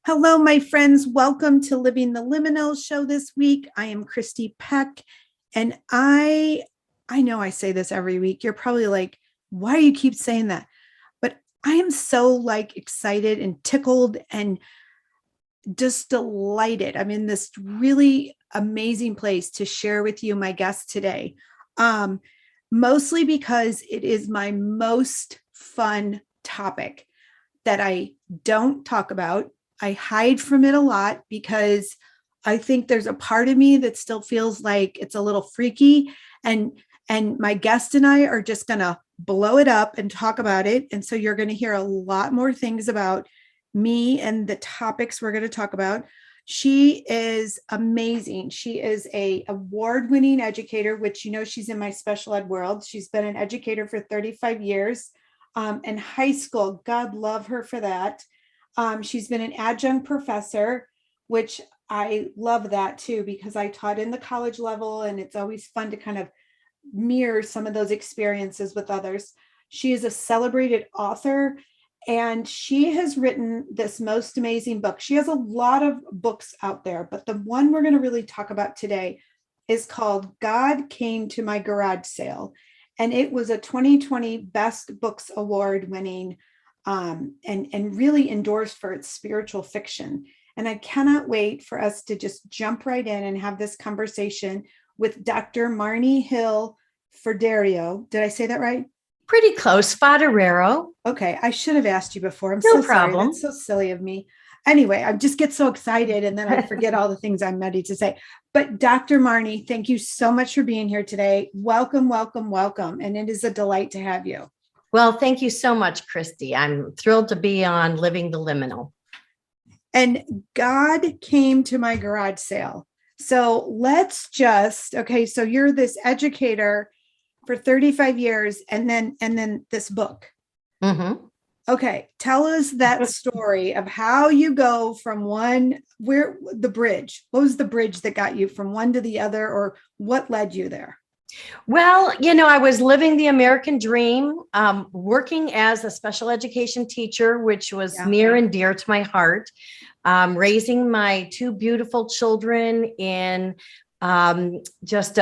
Hello, my friends. Welcome to Living the Liminal show this week. I am Christy Peck, and I know I say this every week. You're probably like, why do you keep saying that? But I am so excited and tickled and just delighted. I'm in this really amazing place to share with you my guest today. Mostly because it is my most fun topic that I don't talk about. I hide from it a lot because I think there's a part of me that still feels like it's a little freaky, and my guest and I are just going to blow it up and talk about it. And so you're going to hear a lot more things about me and the topics we're going to talk about. She is amazing. She is a award-winning educator, which, she's in my special ed world. She's been an educator for 35 years in high school. God love her for that. She's been an adjunct professor, which I love that too, because I taught in the college level, and it's always fun to kind of mirror some of those experiences with others. She is a celebrated author, and she has written this most amazing book. She has a lot of books out there, but the one we're going to really talk about today is called God Came to My Garage Sale. And it was a 2020 Best Books Award winning and really endorsed for its spiritual fiction. And I cannot wait for us to just jump right in and have this conversation with Dr. Marni Hill Foderaro. Did I say that right? Pretty close, Foderaro. Okay, I should have asked you before. I'm No so sorry. problem. That's so silly of me. Anyway, I just get so excited and then I forget all the things I'm ready to say. But Dr. Marni, thank you so much for being here today. Welcome, welcome, welcome. And it is a delight to have you. Well, thank you so much, Christy. I'm thrilled to be on Living the Liminal. And God came to my garage sale. So let's just, okay, so you're this educator for 35 years and then this book. Mm-hmm. Okay, tell us that story of how you go from what was the bridge that got you from one to the other, or what led you there? Well, I was living the American dream, working as a special education teacher, which was near and dear to my heart, raising my two beautiful children in just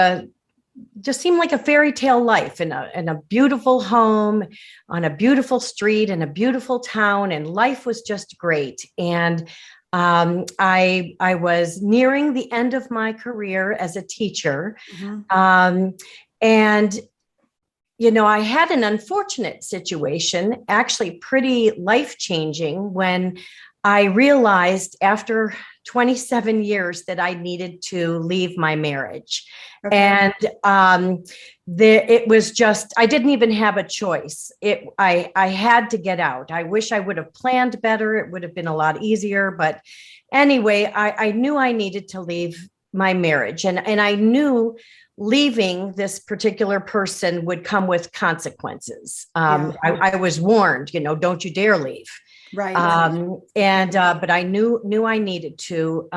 seemed like a fairy tale life in a beautiful home on a beautiful street in a beautiful town, and life was just great. And I was nearing the end of my career as a teacher. Mm-hmm. And I had an unfortunate situation, actually pretty life-changing, when I realized after 27 years that I needed to leave my marriage. Okay. And it was just, I didn't even have a choice. I had to get out. I wish I would have planned better. It would have been a lot easier. But anyway, I knew I needed to leave my marriage. And I knew leaving this particular person would come with consequences. I was warned, don't you dare leave. Right. But I knew I needed to,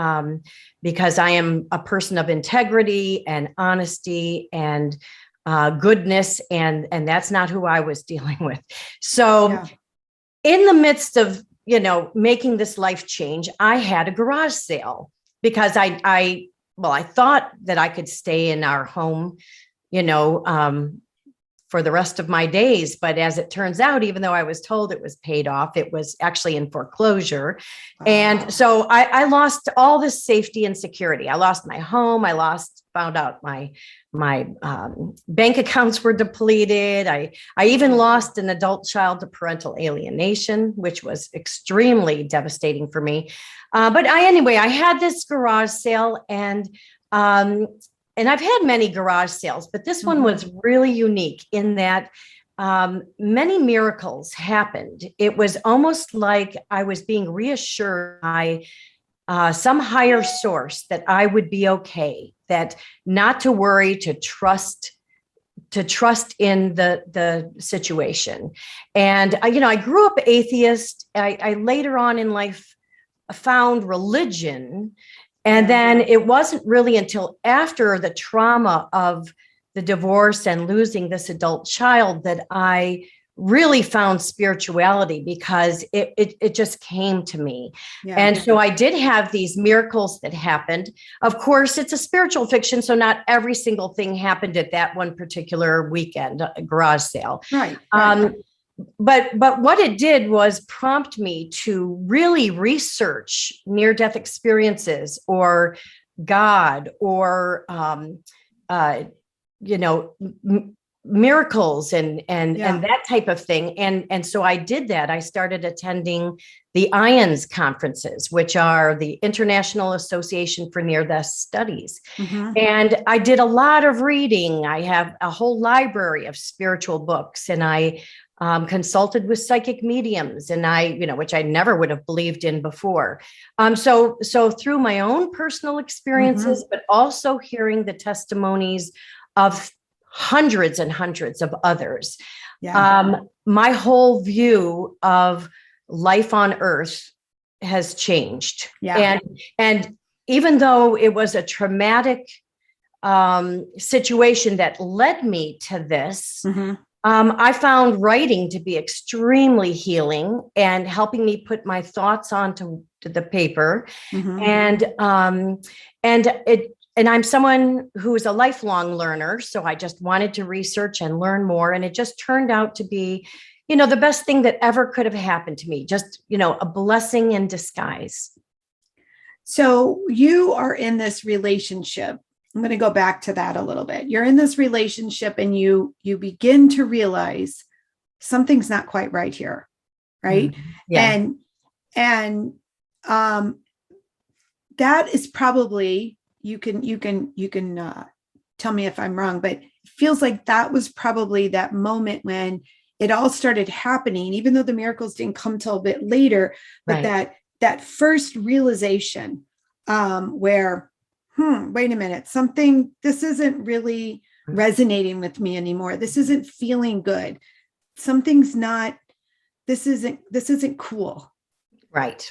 because I am a person of integrity and honesty and goodness, and that's not who I was dealing with. So in the midst of, making this life change, I had a garage sale because I thought that I could stay in our home, for the rest of my days. But as it turns out, even though I was told it was paid off, it was actually in foreclosure. Wow. And so I lost all this safety and security. I lost my home. Found out my bank accounts were depleted. I even lost an adult child to parental alienation, which was extremely devastating for me. But I had this garage sale, and I've had many garage sales, but this one was really unique in that many miracles happened. It was almost like I was being reassured by some higher source that I would be okay, that not to worry, to trust in the situation. And I grew up atheist. I later on in life found religion. And then it wasn't really until after the trauma of the divorce and losing this adult child that I really found spirituality because it just came to me. Yeah. And so I did have these miracles that happened. Of course, it's a spiritual fiction, so not every single thing happened at that one particular weekend, a garage sale. Right. But what it did was prompt me to really research near-death experiences or God or miracles and that type of thing. And so I did that. I started attending the IONS conferences, which are the International Association for Near-Death Studies. And I did a lot of reading. I have a whole library of spiritual books, and I consulted with psychic mediums, and which I never would have believed in before. So through my own personal experiences, but also hearing the testimonies of hundreds and hundreds of others, my whole view of life on Earth has changed. And even though it was a traumatic situation that led me to this, I found writing to be extremely healing and helping me put my thoughts onto the paper. And I'm someone who is a lifelong learner. So I just wanted to research and learn more. And it just turned out to be, the best thing that ever could have happened to me, just, a blessing in disguise. So you are in this relationship. I'm going to go back to that a little bit. You're in this relationship and you begin to realize something's not quite right here. Right. And that is probably, you can tell me if I'm wrong, but it feels like that was probably that moment when it all started happening, even though the miracles didn't come till a bit later, but that first realization where, wait a minute, this isn't really resonating with me anymore. This isn't feeling good. This isn't cool. Right.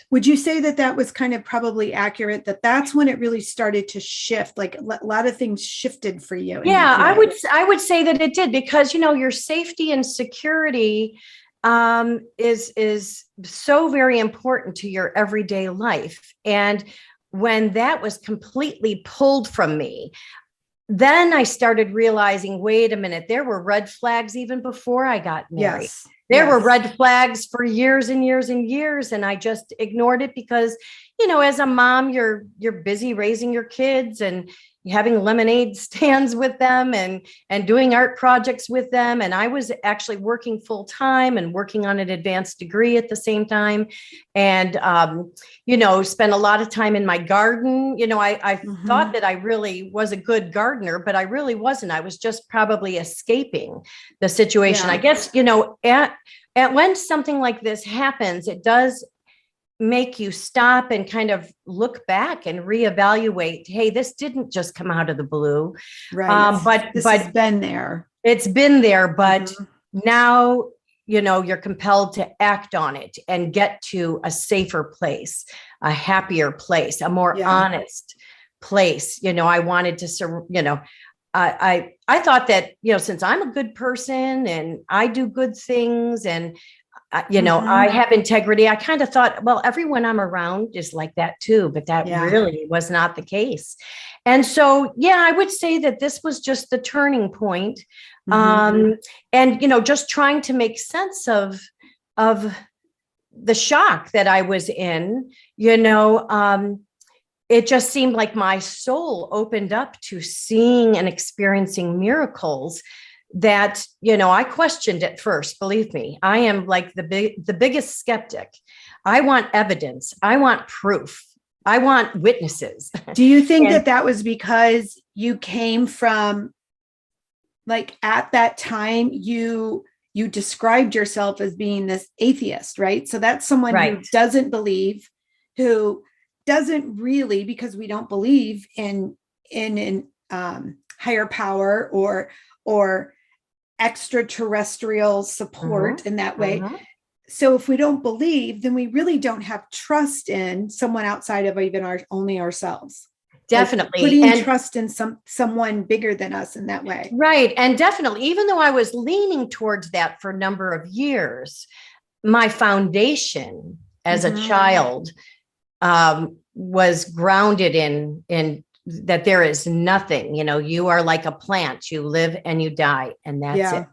Would you say that was kind of probably accurate, that's when it really started to shift, like a lot of things shifted for you? Yeah, I would say that it did, because, your safety and security is so very important to your everyday life. And when that was completely pulled from me, then I started realizing, wait a minute, there were red flags even before I got married. There were red flags for years and years and years, and I just ignored it because, as a mom, you're busy raising your kids and having lemonade stands with them and doing art projects with them. And I was actually working full time and working on an advanced degree at the same time, and spent a lot of time in my garden. I thought that I really was a good gardener, but I really wasn't. I was just probably escaping the situation. I guess, at when something like this happens, it does make you stop and kind of look back and reevaluate. Hey, this didn't just come out of the blue. Right. But it's been there. It's been there, but now, you're compelled to act on it and get to a safer place, a happier place, a more honest place. I wanted to, I thought that, since I'm a good person and I do good things and, I have integrity, I kind of thought, well, everyone I'm around is like that too, but that really was not the case. And so, I would say that this was just the turning point. And, just trying to make sense of the shock that I was in, it just seemed like my soul opened up to seeing and experiencing miracles that, I questioned at first. Believe me, I am like the biggest skeptic. I want evidence. I want proof. I want witnesses. Do you think that was because you came from, like, at that time, you described yourself as being this atheist, right? So that's someone who doesn't believe, who doesn't really, because we don't believe in higher power or extraterrestrial support in that way. So if we don't believe, then we really don't have trust in someone outside of even only ourselves. Definitely. Putting And trust in someone bigger than us in that way. right. And definitely, even though I was leaning towards that for a number of years, my foundation as a child was grounded in that there is nothing, you are like a plant, you live and you die, and that's it.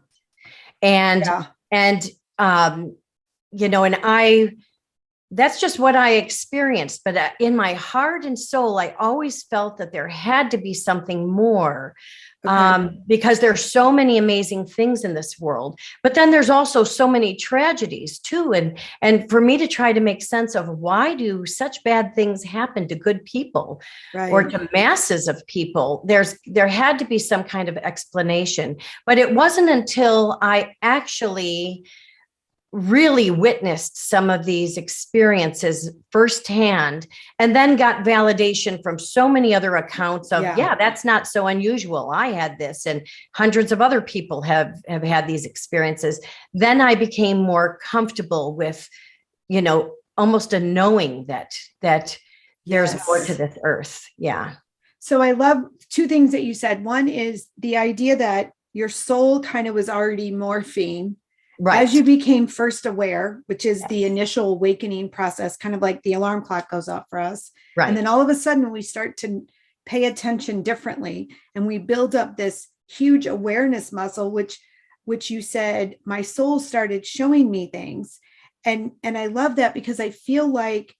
And and that's just what I experienced. But in my heart and soul, I always felt that there had to be something more, because there's so many amazing things in this world. But then there's also so many tragedies too. And for me to try to make sense of why do such bad things happen to good people, or to masses of people, there had to be some kind of explanation. But it wasn't until I actually really witnessed some of these experiences firsthand, and then got validation from so many other accounts of, that's not so unusual. I had this, and hundreds of other people have had these experiences. Then I became more comfortable with, almost a knowing that there's more to this earth. Yeah. So I love two things that you said. One is the idea that your soul kind of was already morphing. Right. As you became first aware, which is the initial awakening process, kind of like the alarm clock goes off for us. Right. And then all of a sudden we start to pay attention differently, and we build up this huge awareness muscle, which you said, my soul started showing me things. And I love that, because I feel like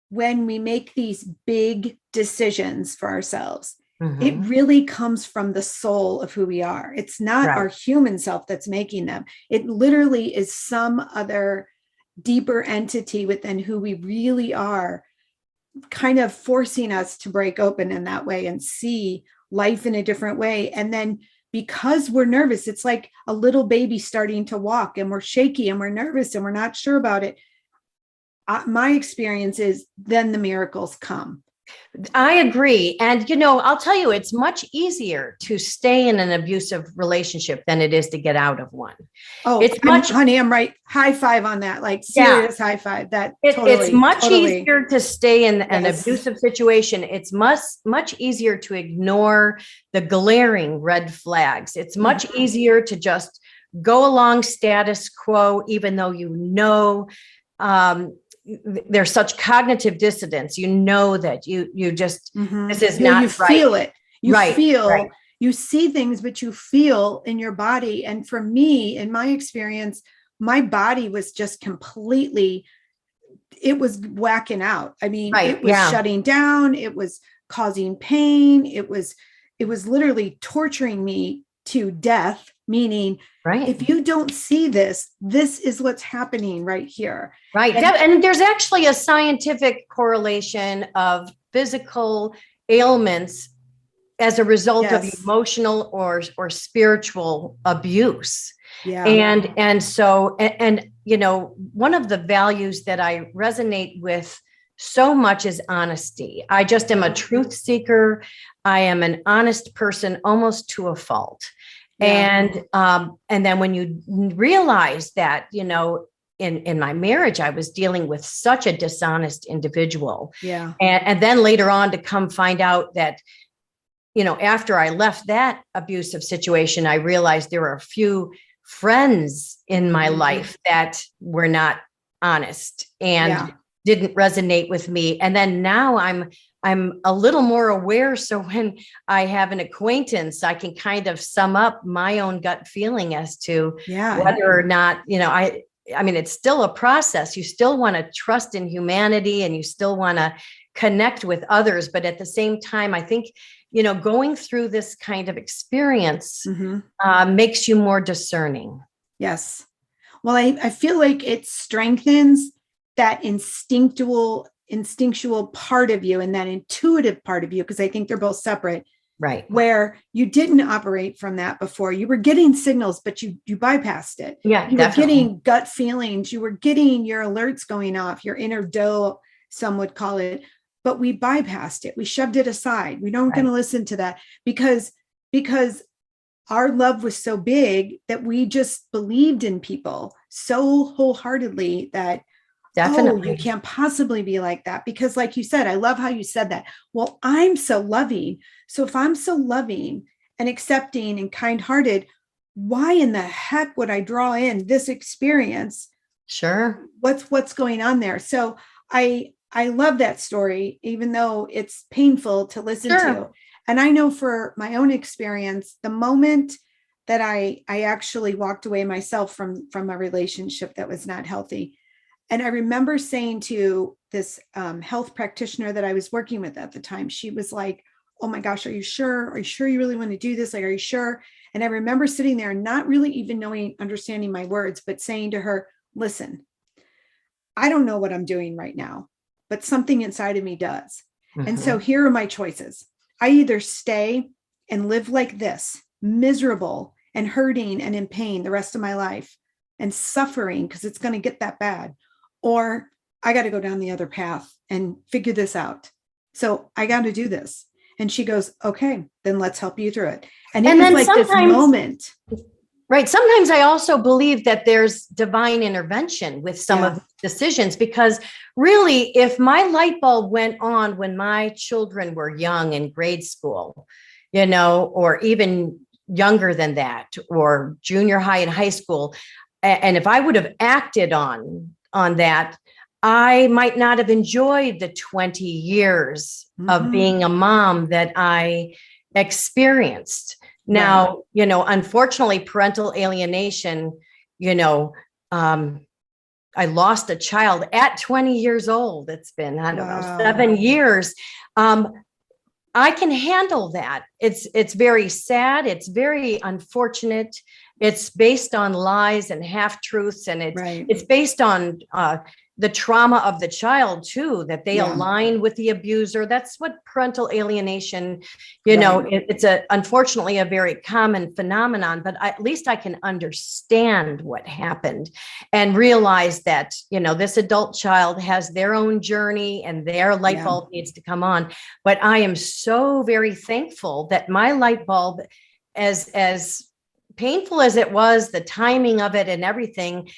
when we make these big decisions for ourselves, it really comes from the soul of who we are. It's not our human self that's making them. It literally is some other deeper entity within who we really are, kind of forcing us to break open in that way and see life in a different way. And then because we're nervous, it's like a little baby starting to walk, and we're shaky and we're nervous and we're not sure about it. My experience is then the miracles come. I agree. And, I'll tell you, it's much easier to stay in an abusive relationship than it is to get out of one. Oh, honey, I'm right. High five on that. Like serious high five. It's much easier to stay in an abusive situation. It's much easier to ignore the glaring red flags. It's much easier to just go along status quo, even though there's such cognitive dissonance, that you just, this is not you right. Feel it. You see things, but you feel in your body. And for me, in my experience, my body was just completely, it was whacking out. I mean, it was shutting down. It was causing pain. It was literally torturing me to death, meaning if you don't see this is what's happening right here. Right. And there's actually a scientific correlation of physical ailments as a result of emotional or spiritual abuse. Yeah. And so one of the values that I resonate with so much is honesty. I just am a truth seeker. I am an honest person, almost to a fault. Yeah. And then when you realize that, in my marriage, I was dealing with such a dishonest individual. Yeah. And then later on to come find out that, after I left that abusive situation, I realized there were a few friends in my life that were not honest and didn't resonate with me. And then now I'm a little more aware. So when I have an acquaintance, I can kind of sum up my own gut feeling as to whether or not, I mean, it's still a process. You still want to trust in humanity, and you still want to connect with others. But at the same time, I think, going through this kind of experience makes you more discerning. Yes. Well, I feel like it strengthens that instinctual part of you and that intuitive part of you, because I think they're both separate. Right. Where you didn't operate from that before. You were getting signals, but you bypassed it. Yeah. You were getting gut feelings. You were getting your alerts going off, your inner doe, some would call it, but we bypassed it. We shoved it aside. We don't going to listen to that because our love was so big that we just believed in people so wholeheartedly that Definitely. Oh, you can't possibly be like that. Because like you said, I love how you said that. Well, I'm so loving. So if I'm so loving and accepting and kind-hearted, why in the heck would I draw in this experience? Sure. What's going on there? So I love that story, even though it's painful to listen Sure. to. And I know for my own experience, the moment that I actually walked away myself from a relationship that was not healthy. And I remember saying to this health practitioner that I was working with at the time, she was like, "Oh my gosh, are you sure? Are you sure you really want to do this? Like, are you sure?" And I remember sitting there and not really even understanding my words, but saying to her, "Listen, I don't know what I'm doing right now, but something inside of me does. And so here are my choices. I either stay and live like this, miserable and hurting and in pain the rest of my life and suffering because it's going to get that bad, or I got to go down the other path and figure this out. So I got to do this." And she goes, "Okay, then let's help you through it." And it was like this moment. Right. Sometimes I also believe that there's divine intervention with some of the decisions, because really, if my light bulb went on when my children were young in grade school, or even younger than that, or junior high and high school, and if I would have acted on that, I might not have enjoyed the 20 years of being a mom that I experienced. Now, unfortunately, parental alienation, I lost a child at 20 years old. It's been, I don't know, 7 years. I can handle that. It's very sad. It's very unfortunate. It's based on lies and half truths, and it's based on the trauma of the child too, that they align with the abuser. That's what parental alienation, it's unfortunately a very common phenomenon, but at least I can understand what happened and realize that, this adult child has their own journey and their light bulb needs to come on. But I am so very thankful that my light bulb, as painful as it was, the timing of it and everything,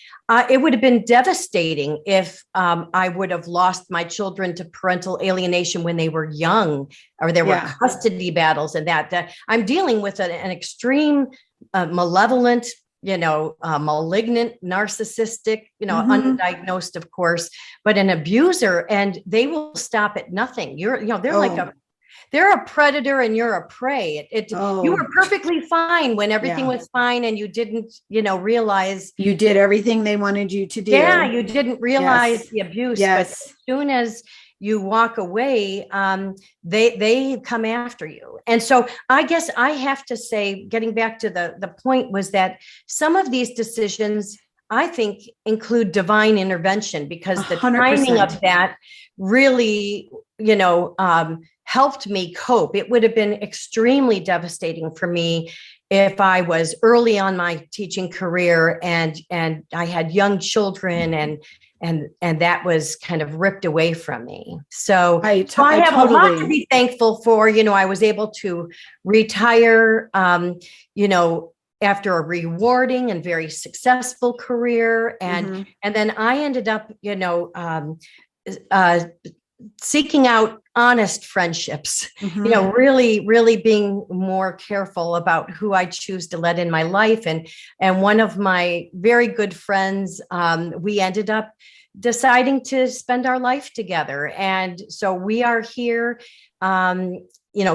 it would have been devastating if I would have lost my children to parental alienation when they were young, or there were custody battles and that. I'm dealing with an extreme, malevolent, malignant, narcissistic, undiagnosed, of course, but an abuser, and they will stop at nothing. They're a predator and you're a prey. You were perfectly fine when everything was fine, and you didn't, realize you did everything they wanted you to do. Yeah, you didn't realize the abuse. But as soon as you walk away, they come after you. And so I guess I have to say, getting back to the point, was that some of these decisions, I think, include divine intervention, because the 100%. Timing of that really, helped me cope. It would have been extremely devastating for me if I was early on my teaching career and I had young children and that was kind of ripped away from me. So I have a lot to be thankful for. I was able to retire, after a rewarding and very successful career. And then I ended up, seeking out honest friendships, really being more careful about who I choose to let in my life. And one of my very good friends, we ended up deciding to spend our life together. And so we are here.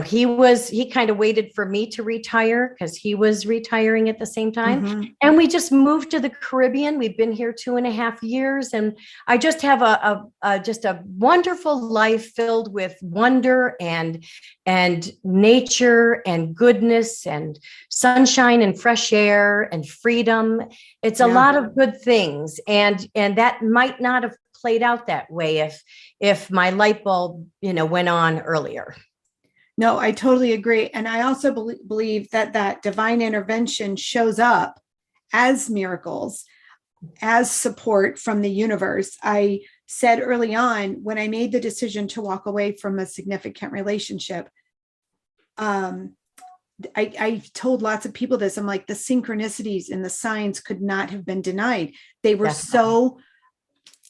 He kind of waited for me to retire because he was retiring at the same time. And we just moved to the Caribbean. We've been here 2.5 years, and I just have just a wonderful life filled with wonder and nature and goodness and sunshine and fresh air and freedom. It's a lot of good things. And that might not have played out that way if my light bulb, went on earlier. No, I totally agree. And I also believe that divine intervention shows up as miracles, as support from the universe. I said early on, when I made the decision to walk away from a significant relationship, I told lots of people this. I'm like, the synchronicities and the signs could not have been denied. They were so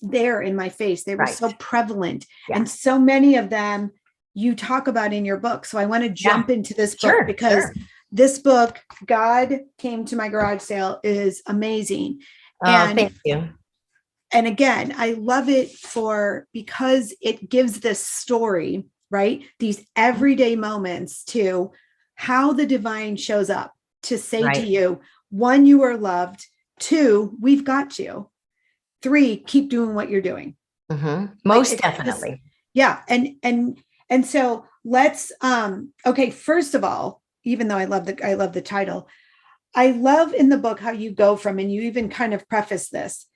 there in my face. They were Right. so prevalent. Yeah. And so many of them you talk about in your book. So I want to jump into this book because this book, God Came to My Garage Sale, is amazing. And thank you. And again, I love it because it gives this story, right? These everyday moments to how the divine shows up to say to you, 1, you are loved. 2, we've got you. 3, keep doing what you're doing. Most definitely. And so let's, okay. First of all, even though I love the title, I love in the book how you go from, and you even kind of preface this,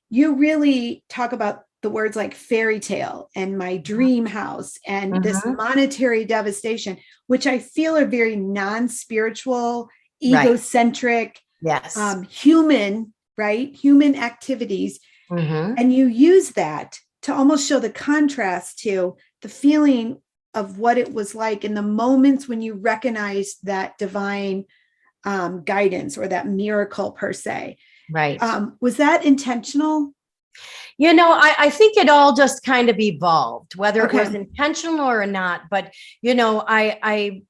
you really talk about the words like fairy tale and my dream house and this monetary devastation, which I feel are very non-spiritual, egocentric, human, right? Human activities. And you use that to almost show the contrast to the feeling of what it was like in the moments when you recognized that divine guidance or that miracle per se. Right. Was that intentional? I think it all just kind of evolved, whether it was intentional or not. But, I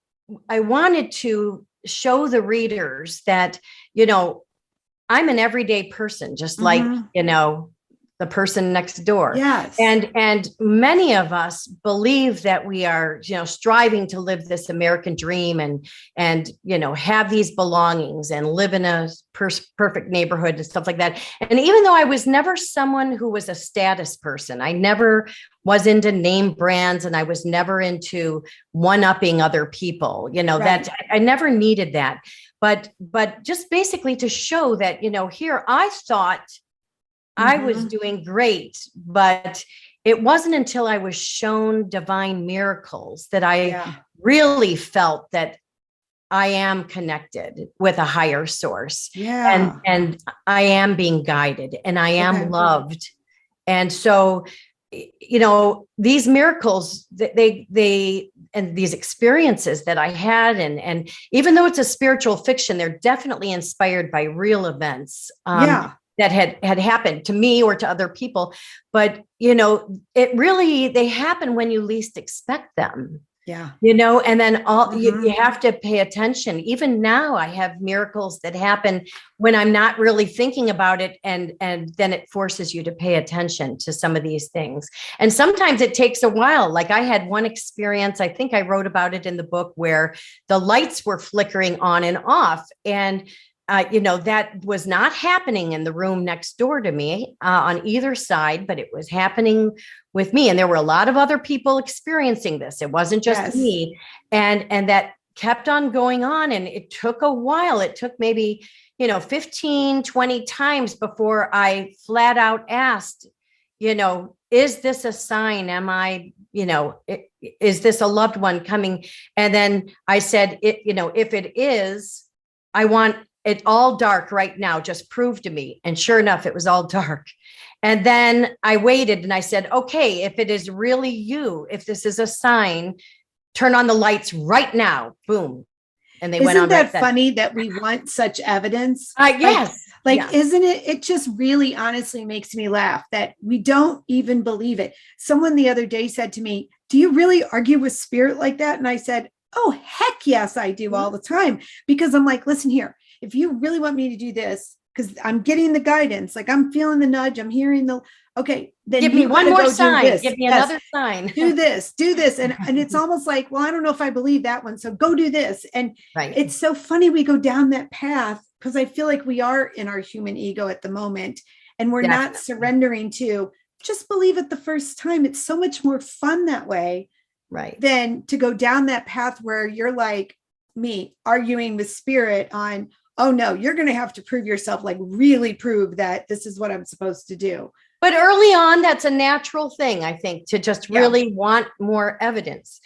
wanted to show the readers that, I'm an everyday person, just like, the person next door. Yes. And many of us believe that we are, striving to live this American dream and, have these belongings and live in a perfect neighborhood and stuff like that. And even though I was never someone who was a status person, I never was into name brands and I was never into one-upping other people, that I never needed that. But just basically to show that, here I thought I was doing great, but it wasn't until I was shown divine miracles that I really felt that I am connected with a higher source. And I am being guided and I am loved. And so, these miracles, they and these experiences that I had, and even though it's a spiritual fiction, they're definitely inspired by real events. That had happened to me or to other people. But, they happen when you least expect them. And then you have to pay attention. Even now I have miracles that happen when I'm not really thinking about it. And then it forces you to pay attention to some of these things. And sometimes it takes a while. Like I had one experience, I think I wrote about it in the book, where the lights were flickering on and off. And that was not happening in the room next door to me on either side, but it was happening with me. And there were a lot of other people experiencing this. It wasn't just me. And that kept on going on. And it took a while. It took maybe, 15, 20 times before I flat out asked, is this a sign? Am I, is this a loved one coming? And then I said, if it is, I want it all dark right now, just prove to me. And sure enough, it was all dark. And then I waited and I said, okay, if it is really you, if this is a sign, turn on the lights right now. Boom. And they went on. Isn't that funny that we want such evidence? Yes. Isn't it? It just really honestly makes me laugh that we don't even believe it. Someone the other day said to me, do you really argue with spirit like that? And I said, oh, heck yes, I do all the time. Because I'm like, listen here, if you really want me to do this, because I'm getting the guidance, like I'm feeling the nudge, I'm hearing okay, then give me one more sign, give me another sign. do this. And it's almost like, well, I don't know if I believe that one. So go do this. And it's so funny we go down that path because I feel like we are in our human ego at the moment and we're not surrendering to just believe it the first time. It's so much more fun that way. Than to go down that path where you're like me arguing with spirit on, oh no, you're going to have to prove yourself, like really prove that this is what I'm supposed to do. But early on, that's a natural thing, I think, to just really want more evidence.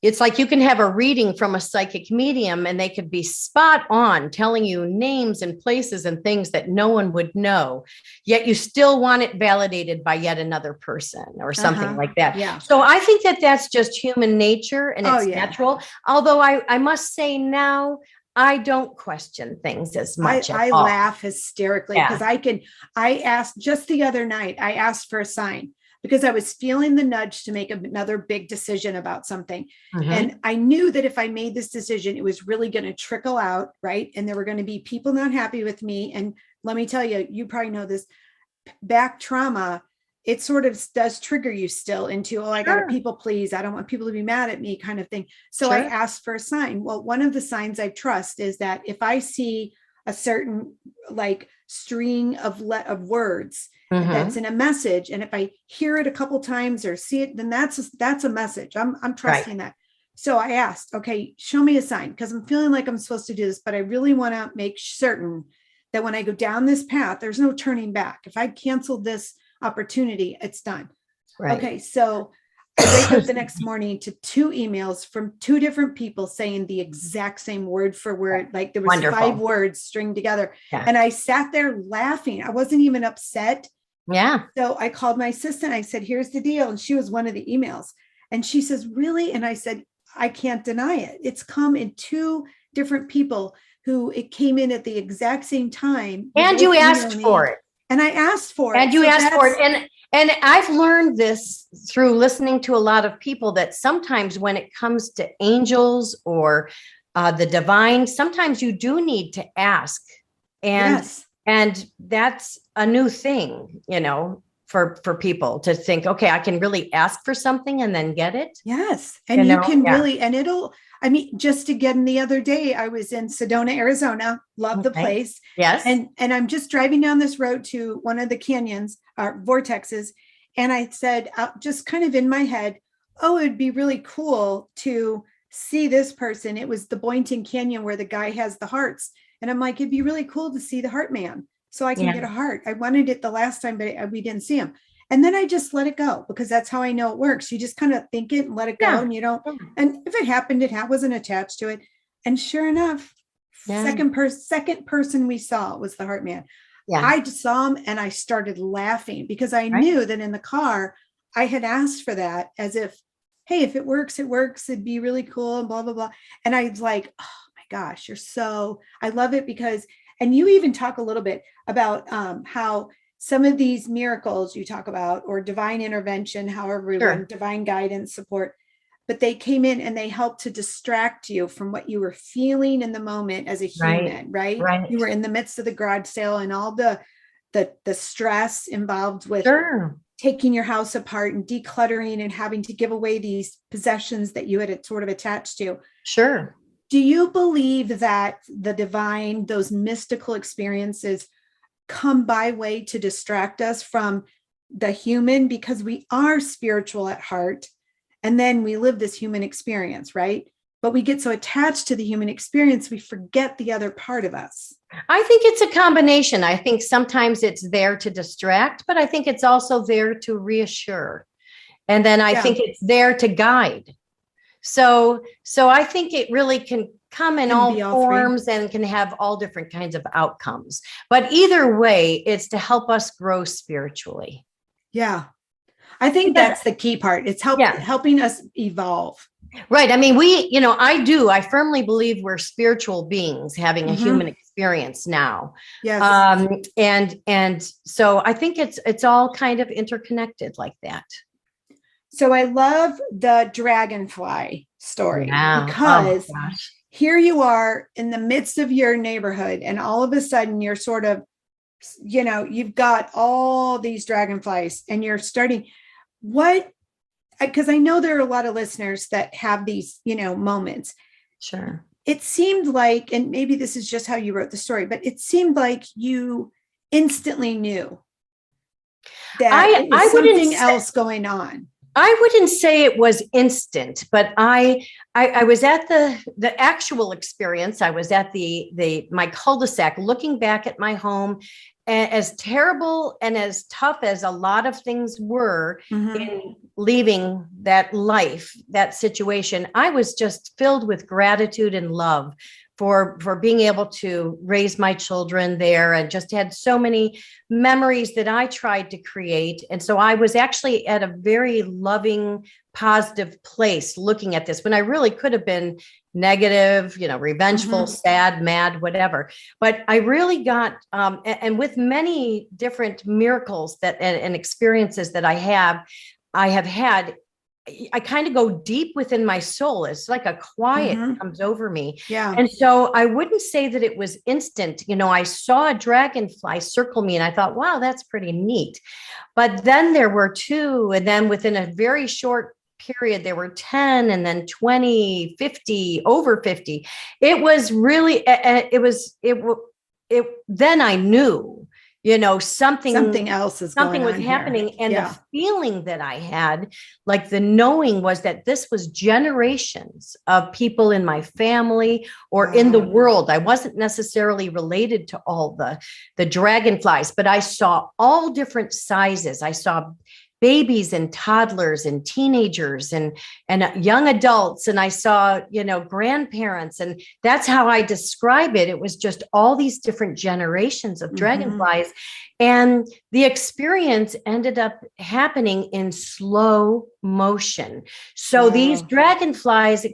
It's like you can have a reading from a psychic medium and they could be spot on telling you names and places and things that no one would know, yet you still want it validated by yet another person or something like that. So I think that that's just human nature and it's natural. Although I must say now, I don't question things as much. I laugh hysterically because Yeah. I asked just the other night, I asked for a sign because I was feeling the nudge to make another big decision about something. Mhm. And I knew that if I made this decision, it was really going to trickle out, right? And there were going to be people not happy with me. And let me tell you, you probably know this, back trauma, it sort of does trigger you still into, oh, I got to Sure. people please. I don't want people to be mad at me kind of thing. So I Sure. asked for a sign. Well, one of the signs I trust is that if I see a certain like string of words Mhm. that's in a message, and if I hear it a couple times or see it, then that's a message. I'm trusting that. So I asked, okay, show me a sign because I'm feeling like I'm supposed to do this, but I really want to make certain that when I go down this path, there's no turning back. If I canceled this opportunity, it's done. Right. Okay, so I wake up the next morning to 2 emails from 2 different people saying the exact same word for word. Like there was Wonderful. 5 words stringed together. Yeah. And I sat there laughing. I wasn't even upset. Yeah. So I called my assistant. I said, here's the deal. And she was one of the emails. And she says, really? And I said, I can't deny it. It's come in 2 different people who it came in at the exact same time. And you asked for it. And I asked for it. And you asked for it. And I've learned this through listening to a lot of people that sometimes when it comes to angels or the divine, sometimes you do need to ask. And that's a new thing, for people to think, okay, I can really ask for something and then get it. Yes. And you can really, and just again, the other day I was in Sedona, Arizona, love the place. Yes. And I'm just driving down this road to one of the canyons, vortexes. And I said, just kind of in my head, oh, it'd be really cool to see this person. It was the Boynton Canyon where the guy has the hearts. And I'm like, it'd be really cool to see the heart man. So I can get a heart. I wanted it the last time, but we didn't see him. And then I just let it go because that's how I know it works. You just kind of think it and let it go. And you don't, and if it happened, it wasn't attached to it. And sure enough, second person we saw was the heart man. Yeah. I just saw him and I started laughing because I knew that in the car, I had asked for that as if, hey, if it works, it works. It'd be really cool and blah, blah, blah. And I was like, oh my gosh, I love it because, and you even talk a little bit about how some of these miracles you talk about, or divine intervention, however, divine guidance, support, but they came in and they helped to distract you from what you were feeling in the moment as a human, right? You were in the midst of the garage sale and all the stress involved with taking your house apart and decluttering and having to give away these possessions that you had sort of attached to. Sure. Do you believe that the divine, those mystical experiences come by way to distract us from the human, because we are spiritual at heart and then we live this human experience, right? But we get so attached to the human experience, we forget the other part of us. I think it's a combination. I think sometimes it's there to distract, but I think it's also there to reassure. And then I think it's there to guide. So I think it really can come in all forms and can have all different kinds of outcomes. But either way, it's to help us grow spiritually. Yeah. I think that's the key part. It's helping us evolve. Right. I mean, I firmly believe we're spiritual beings having a human experience now. Yes. And so I think it's all kind of interconnected like that. So I love the dragonfly story because here you are in the midst of your neighborhood and all of a sudden you're sort of, you've got all these dragonflies and you're starting because I know there are a lot of listeners that have these, moments. Sure. It seemed like, and maybe this is just how you wrote the story, but it seemed like you instantly knew that it was something else going on. I wouldn't say it was instant, but I was at the actual experience. I was at my cul-de-sac looking back at my home, as terrible and as tough as a lot of things were in leaving that life, that situation. I was just filled with gratitude and love for being able to raise my children there, and just had so many memories that I tried to create. And so I was actually at a very loving, positive place looking at this when I really could have been negative, revengeful, sad, mad, whatever. But I really got, and with many different miracles and experiences that I have had, I kind of go deep within my soul. It's like a quiet comes over me. Yeah. And so I wouldn't say that it was instant. I saw a dragonfly circle me and I thought, wow, that's pretty neat. But then there were two. And then within a very short period, there were 10 and then 20, 50, over 50. It was really, then I knew, something else is something going was on happening. here. And the feeling that I had, like the knowing, was that this was generations of people in my family or in the world. I wasn't necessarily related to all the dragonflies, but I saw all different sizes. I saw babies and toddlers and teenagers and young adults. And I saw, grandparents. And that's how I describe it. It was just all these different generations of dragonflies. And the experience ended up happening in slow motion. So these dragonflies,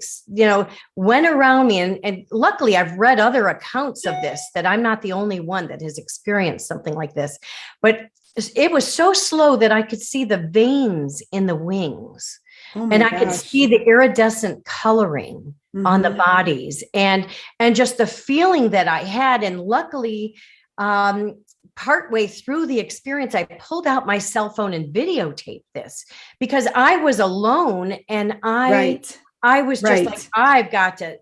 went around me. And luckily, I've read other accounts of this, that I'm not the only one that has experienced something like this. But it was so slow that I could see the veins in the wings, and I could see the iridescent coloring on the bodies, and just the feeling that I had. And luckily, partway through the experience, I pulled out my cell phone and videotaped this, because I was alone, and I was just like, I gotta,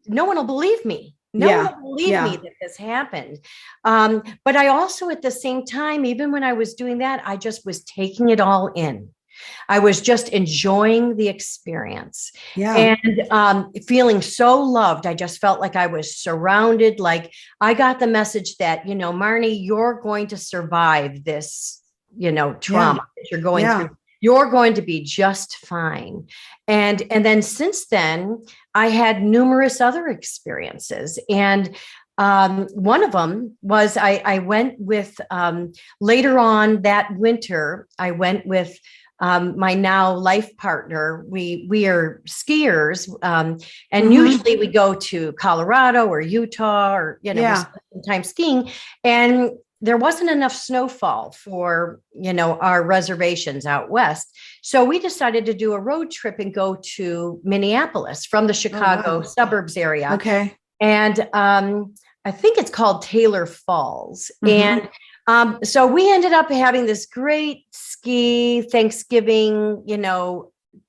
no one will believe me. No one will believe me that this happened. But I also, at the same time, even when I was doing that, I just was taking it all in. I was just enjoying the experience and feeling so loved. I just felt like I was surrounded. Like I got the message that, Marni, you're going to survive this, trauma that you're going through. You're going to be just fine. And then since then, I had numerous other experiences. And one of them was I went with, later on that winter, I went with my now life partner. We are skiers, and usually we go to Colorado or Utah or, sometimes skiing. And there wasn't enough snowfall for, our reservations out west. So we decided to do a road trip and go to Minneapolis from the Chicago suburbs area. Okay. And I think it's called Taylor Falls. And so we ended up having this great ski Thanksgiving,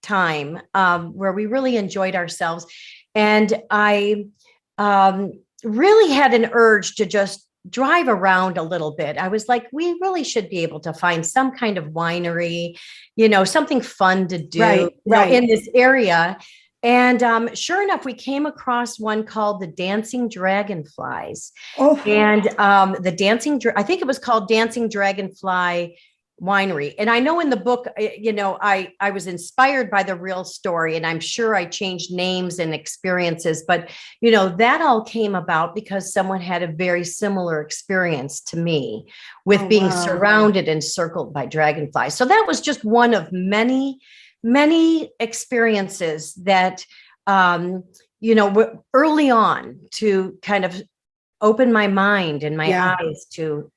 time where we really enjoyed ourselves. And I really had an urge to just drive around a little bit. I was like, we really should be able to find some kind of winery, something fun to do in this area. And sure enough, we came across one called the Dancing Dragonflies. And I think it was called Dancing Dragonfly Winery. And I know in the book, I was inspired by the real story, and I'm sure I changed names and experiences, but that all came about because someone had a very similar experience to me with being surrounded and circled by dragonflies. So that was just one of many, many experiences that, early on to kind of open my mind and my eyes to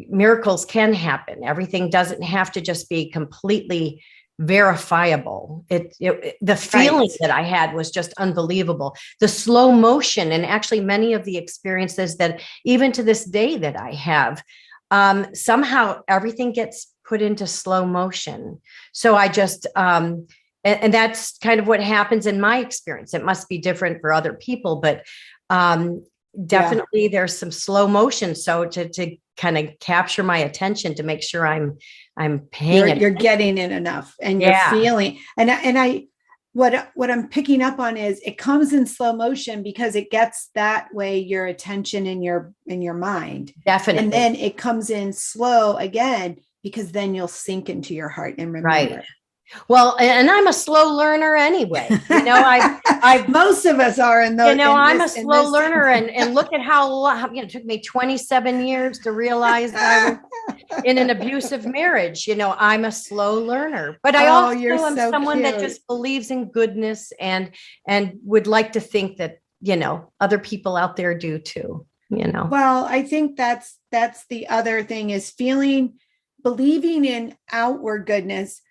miracles can happen. Everything doesn't have to just be completely verifiable. The feeling that I had was just unbelievable. The slow motion, and actually many of the experiences that even to this day that I have, somehow everything gets put into slow motion. So I just, and that's kind of what happens in my experience. It must be different for other people, but definitely there's some slow motion. So to kind of capture my attention, to make sure I'm paying you're getting it enough, and you're feeling, and what I'm picking up on is it comes in slow motion because it gets that way your attention in your mind. Definitely. And then it comes in slow again, because then you'll sink into your heart and remember. Well, and I'm a slow learner anyway. I've most of us are in those. I'm a slow learner, and look at how it took me 27 years to realize that I was in an abusive marriage. I'm a slow learner, but I also am someone that just believes in goodness and would like to think that, other people out there do too, Well, I think that's the other thing is believing in outward goodness.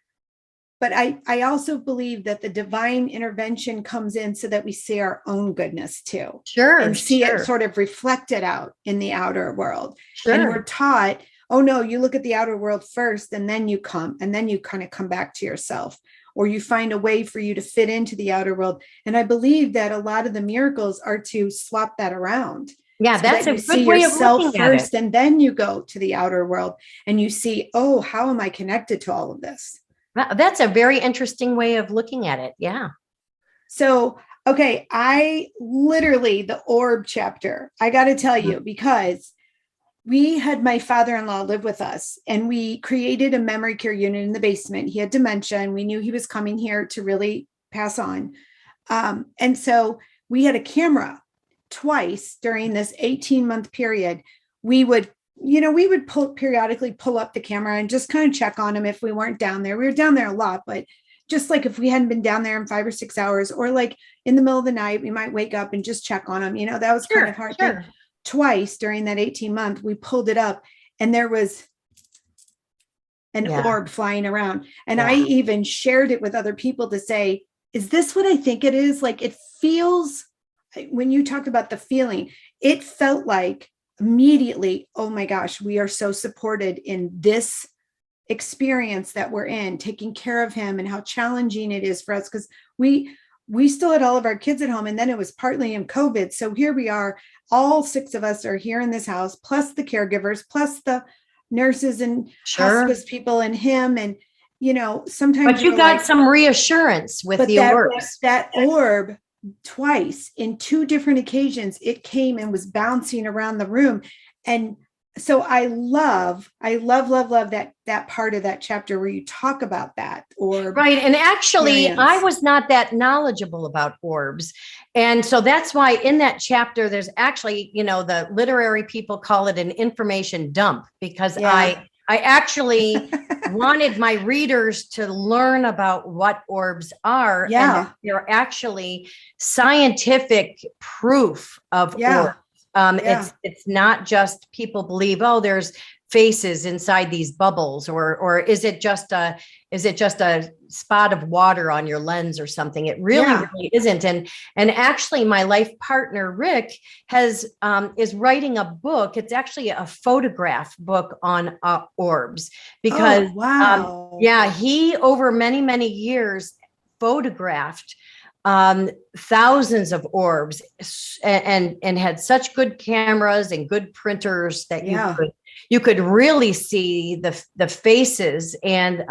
But I also believe that the divine intervention comes in so that we see our own goodness too. Sure. And see it sort of reflected out in the outer world. Sure. And we're taught, oh no, you look at the outer world first and then you kind of come back to yourself, or you find a way for you to fit into the outer world. And I believe that a lot of the miracles are to swap that around. Yeah, so that's a good way of looking at it. And then you go to the outer world and you see, oh, how am I connected to all of this? That's a very interesting way of looking at it. Yeah. So, okay, the orb chapter, I got to tell you, because we had my father-in-law live with us and we created a memory care unit in the basement. He had dementia and we knew he was coming here to really pass on. And so we had a camera twice during this 18-month period. We would periodically pull up the camera and just kind of check on him if we weren't down there. We were down there a lot, but just like if we hadn't been down there in 5 or 6 hours, or like in the middle of the night, we might wake up and just check on him. That was kind of hard. Sure. Twice during that 18-month, we pulled it up and there was an orb flying around. And I even shared it with other people to say, is this what I think it is? Like, it feels, when you talked about the feeling, it felt like immediately, oh my gosh, we are so supported in this experience that we're in, taking care of him, and how challenging it is for us, because we still had all of our kids at home, and then it was partly in COVID. So here we are, all 6 of us are here in this house, plus the caregivers, plus the nurses and hospice people and him. And, sometimes. But you got some reassurance with the orbs. That orb, twice in 2 different occasions, it came and was bouncing around the room. And so I love that part of that chapter where you talk about that orb. Right. And actually, I was not that knowledgeable about orbs. And so that's why in that chapter, there's actually, the literary people call it an information dump, because I actually wanted my readers to learn about what orbs are. Yeah. And they're actually scientific proof of orbs. It's not just people believe, oh, there's faces inside these bubbles, or is it just a spot of water on your lens or something? It really isn't. And actually, my life partner Rick is writing a book. It's actually a photograph book on orbs, because he over many years photographed thousands of orbs and had such good cameras and good printers that you could really see the faces and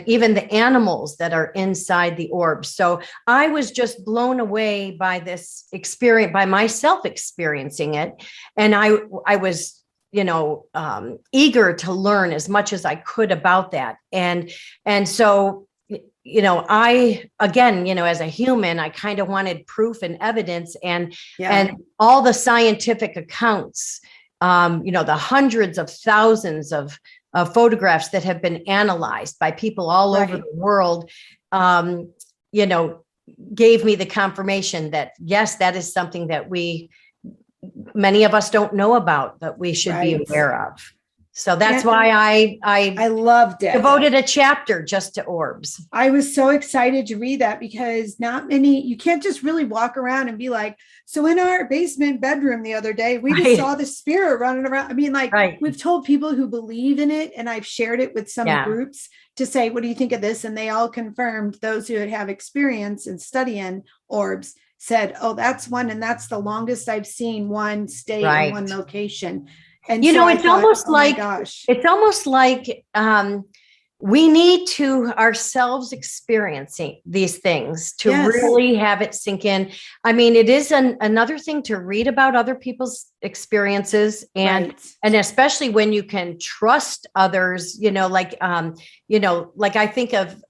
even the animals that are inside the orbs. So I was just blown away by this experience, by myself experiencing it. And I was, eager to learn as much as I could about that. And so, I, again, as a human, I kind of wanted proof and evidence and all the scientific accounts, the hundreds of thousands of photographs that have been analyzed by people all over the world, gave me the confirmation that, yes, that is something that many of us don't know about, but we should be aware of. So that's why I loved it. Devoted a chapter just to orbs. I was so excited to read that, because you can't just really walk around and be like, so in our basement bedroom the other day, we just saw the spirit running around. I mean, we've told people who believe in it, and I've shared it with some groups to say, what do you think of this? And they all confirmed, those who have experience in studying orbs said, oh, that's one. And that's the longest I've seen one stay in one location. And it's almost like we need to ourselves experiencing these things to really have it sink in. I mean, it is another thing to read about other people's experiences, and especially when you can trust others, like I think of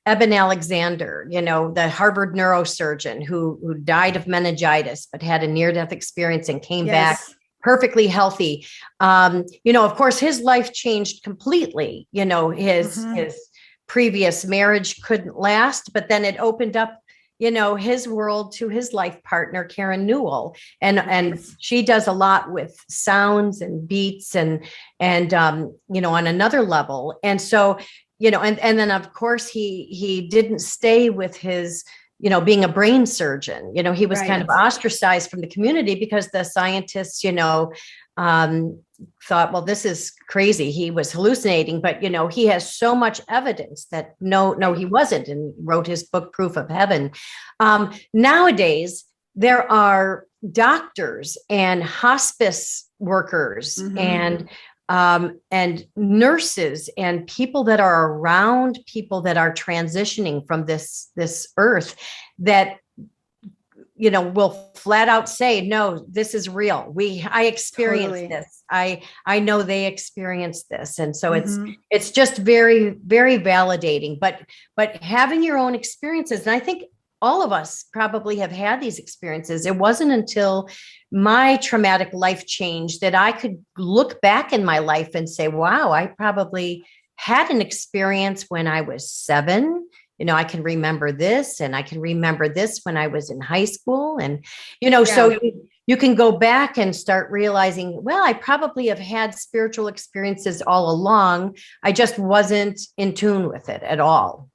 Eben Alexander, the Harvard neurosurgeon who died of meningitis, but had a near-death experience and came back perfectly healthy. Of course, his life changed completely. His previous marriage couldn't last, but then it opened up, his world to his life partner, Karen Newell. And she does a lot with sounds and beats and on another level. And so, and then of course he didn't stay with his being a brain surgeon. He was kind of ostracized from the community because the scientists, thought, well, this is crazy. He was hallucinating, but, he has so much evidence that no, he wasn't, and wrote his book, Proof of Heaven. Nowadays, there are doctors and hospice workers and nurses and people that are around people that are transitioning from this earth that will flat out say, no, this is real. I experienced this. I know they experienced this. And so it's just very, very validating, but having your own experiences. And I think all of us probably have had these experiences. It wasn't until my traumatic life change that I could look back in my life and say, wow, I probably had an experience when I was 7. I can remember this, and I can remember this when I was in high school. And, so you can go back and start realizing, well, I probably have had spiritual experiences all along. I just wasn't in tune with it at all.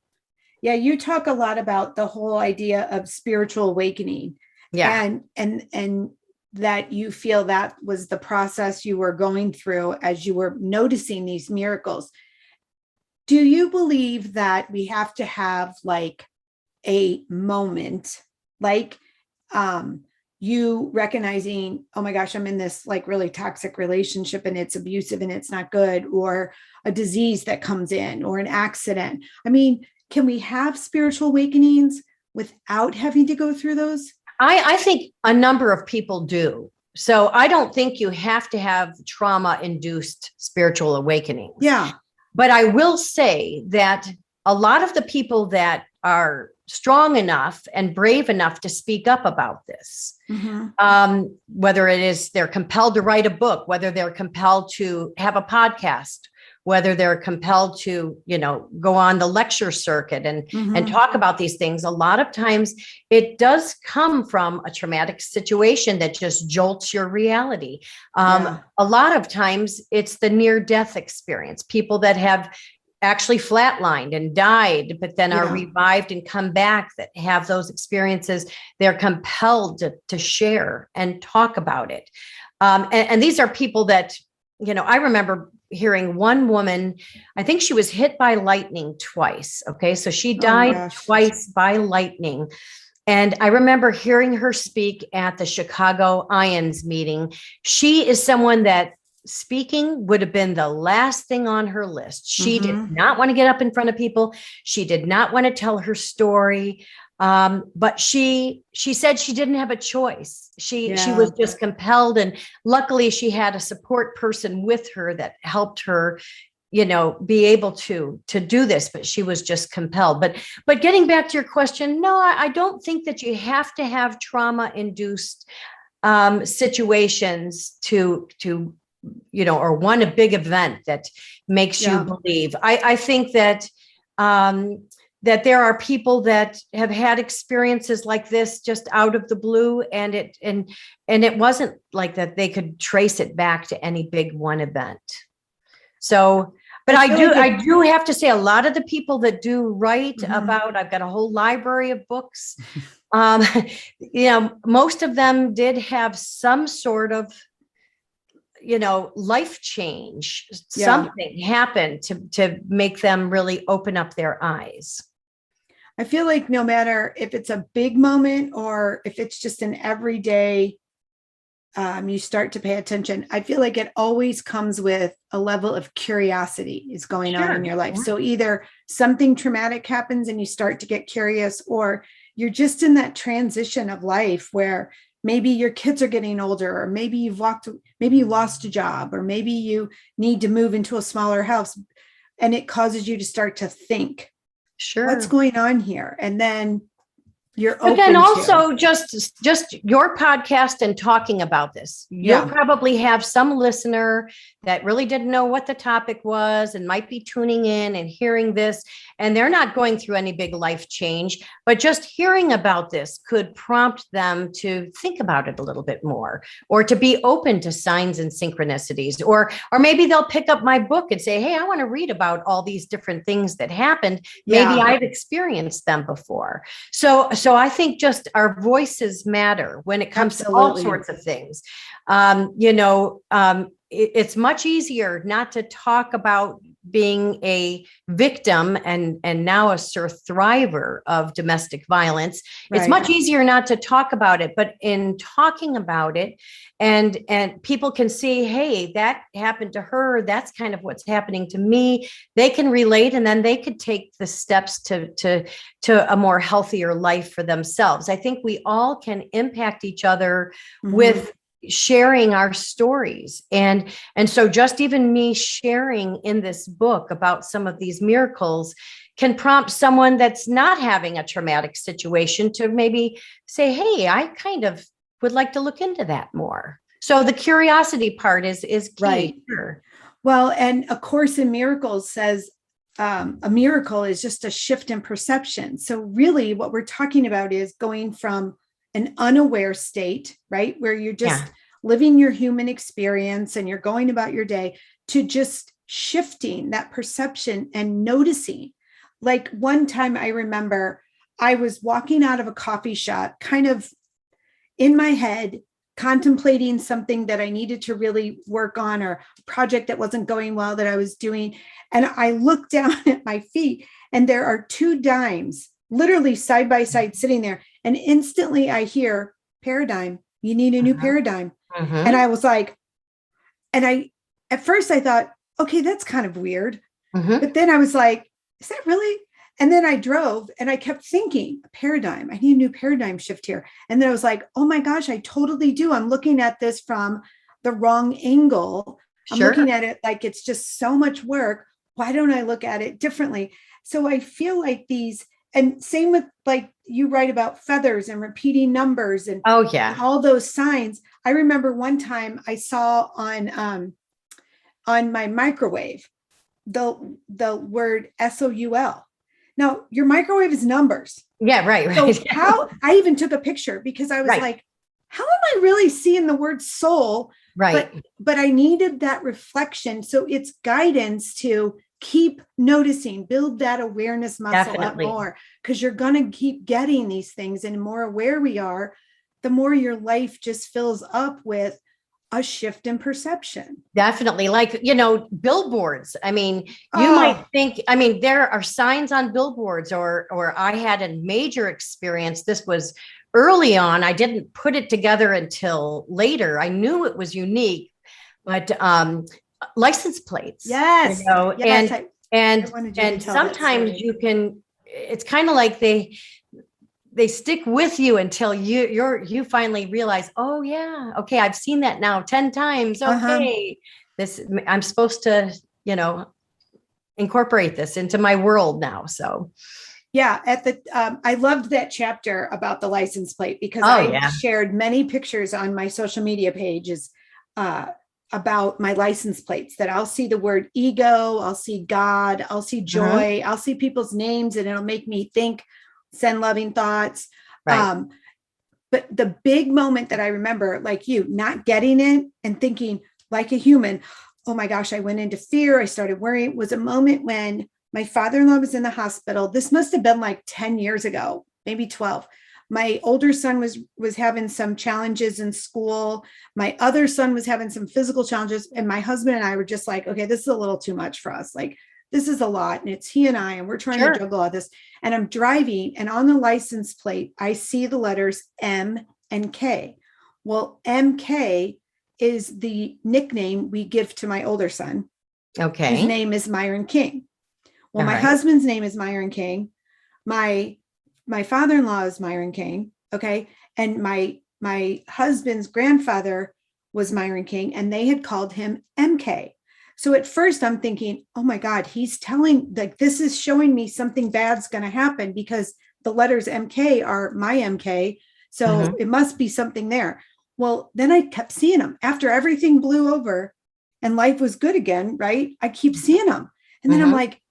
Yeah. You talk a lot about the whole idea of spiritual awakening. Yeah. And that you feel that was the process you were going through as you were noticing these miracles. Do you believe that we have to have like a moment, like you recognizing, oh my gosh, I'm in this like really toxic relationship and it's abusive and it's not good, or a disease that comes in, or an accident? I mean, can we have spiritual awakenings without having to go through those? I think a number of people do. So I don't think you have to have trauma-induced spiritual awakenings. Yeah. But I will say that a lot of the people that are strong enough and brave enough to speak up about this, whether it is they're compelled to write a book, whether they're compelled to have a podcast, whether they're compelled to, go on the lecture circuit and talk about these things, a lot of times it does come from a traumatic situation that just jolts your reality. A lot of times it's the near-death experience, people that have actually flatlined and died, but then are revived and come back, that have those experiences. They're compelled to share and talk about it. And these are people that, I remember hearing one woman, I think she was hit by lightning twice. Okay. So she died twice by lightning. And I remember hearing her speak at the Chicago IONS meeting. She is someone that speaking would have been the last thing on her list. She did not want to get up in front of people. She did not want to tell her story. But she said she didn't have a choice. She was just compelled. And luckily she had a support person with her that helped her, be able to do this, but she was just compelled. But getting back to your question, no, I don't think that you have to have trauma-induced situations to or a big event that makes you believe. I think that that there are people that have had experiences like this just out of the blue, and it wasn't like that they could trace it back to any big one event. So, but I do have to say, a lot of the people that do write about, I've got a whole library of books. Most of them did have some sort of, life change, something happened to make them really open up their eyes. I feel like no matter if it's a big moment or if it's just an everyday you start to pay attention. I feel like it always comes with a level of curiosity is going on in your life. So either something traumatic happens and you start to get curious, or you're just in that transition of life where maybe your kids are getting older, or maybe maybe you lost a job, or maybe you need to move into a smaller house, and it causes you to start to think, what's going on here? And then you're open. But then also just your podcast and talking about this, you'll probably have some listener that really didn't know what the topic was and might be tuning in and hearing this, and they're not going through any big life change, but just hearing about this could prompt them to think about it a little bit more, or to be open to signs and synchronicities, or maybe they'll pick up my book and say, hey, I want to read about all these different things that happened. Maybe I've experienced them before. So I think just our voices matter when it comes to all sorts of things. It's much easier not to talk about being a victim and now a thriver of domestic violence. It's much easier not to talk about it, but in talking about it, and people can see, hey, that happened to her. That's kind of what's happening to me. They can relate, and then they could take the steps to a more healthier life for themselves. I think we all can impact each other with sharing our stories. And so just even me sharing in this book about some of these miracles can prompt someone that's not having a traumatic situation to maybe say, hey, I kind of would like to look into that more. So the curiosity part is key. Right. Well, and A Course in Miracles says a miracle is just a shift in perception. So really what we're talking about is going from an unaware state, right? Where you're just living your human experience and you're going about your day, to just shifting that perception and noticing. Like one time I remember I was walking out of a coffee shop, kind of in my head, contemplating something that I needed to really work on, or a project that wasn't going well that I was doing. And I looked down at my feet and there are 2 dimes literally side by side sitting there. And instantly I hear, paradigm, you need a new paradigm. And I was like, at first I thought, okay, that's kind of weird. But then I was like, is that really? And then I drove and I kept thinking, a paradigm, I need a new paradigm shift here. And then I was like, oh my gosh, I totally do. I'm looking at this from the wrong angle. I'm looking at it like it's just so much work. Why don't I look at it differently? So I feel like these, and same with like you write about feathers and repeating numbers and all those signs. I remember one time I saw on my microwave the word SOUL. Now your microwave is numbers. Yeah, right. So how I even took a picture because I was like, how am I really seeing the word soul? Right. But I needed that reflection. So it's guidance to keep noticing, build that awareness muscle up more, because you're going to keep getting these things, and the more aware we are, the more your life just fills up with a shift in perception. Definitely. Like, billboards. I mean, you might think, there are signs on billboards, or I had a major experience. This was early on. I didn't put it together until later. I knew it was unique, but license plates. Yes. And sometimes you can, it's kind of like they stick with you until you finally realize, oh yeah, okay, I've seen that now 10 times. Okay, I'm supposed to, incorporate this into my world now. So yeah, I loved that chapter about the license plate, because I shared many pictures on my social media pages about my license plates, that I'll see the word ego, I'll see God, I'll see joy, I'll see people's names, and it'll make me think, send loving thoughts. Right. But the big moment that I remember, like you, not getting it and thinking like a human, oh my gosh, I went into fear, I started worrying, was a moment when my father-in-law was in the hospital. This must have been like 10 years ago, maybe 12. My older son was having some challenges in school. My other son was having some physical challenges. And my husband and I were just like, okay, this is a little too much for us. Like, this is a lot. And it's he and I, and we're trying to juggle all this. And I'm driving, and on the license plate, I see the letters M and K. Well, MK is the nickname we give to my older son. Okay. His name is Myron King. Well, All my right. husband's name is Myron King. My father-in-law is Myron King. Okay. And my husband's grandfather was Myron King, and they had called him MK. So at first I'm thinking, oh my God, he's telling, like, this is showing me something bad's going to happen because the letters MK are my MK. So it must be something there. Well, then I kept seeing him after everything blew over and life was good again, right? I keep seeing him. And then I'm like,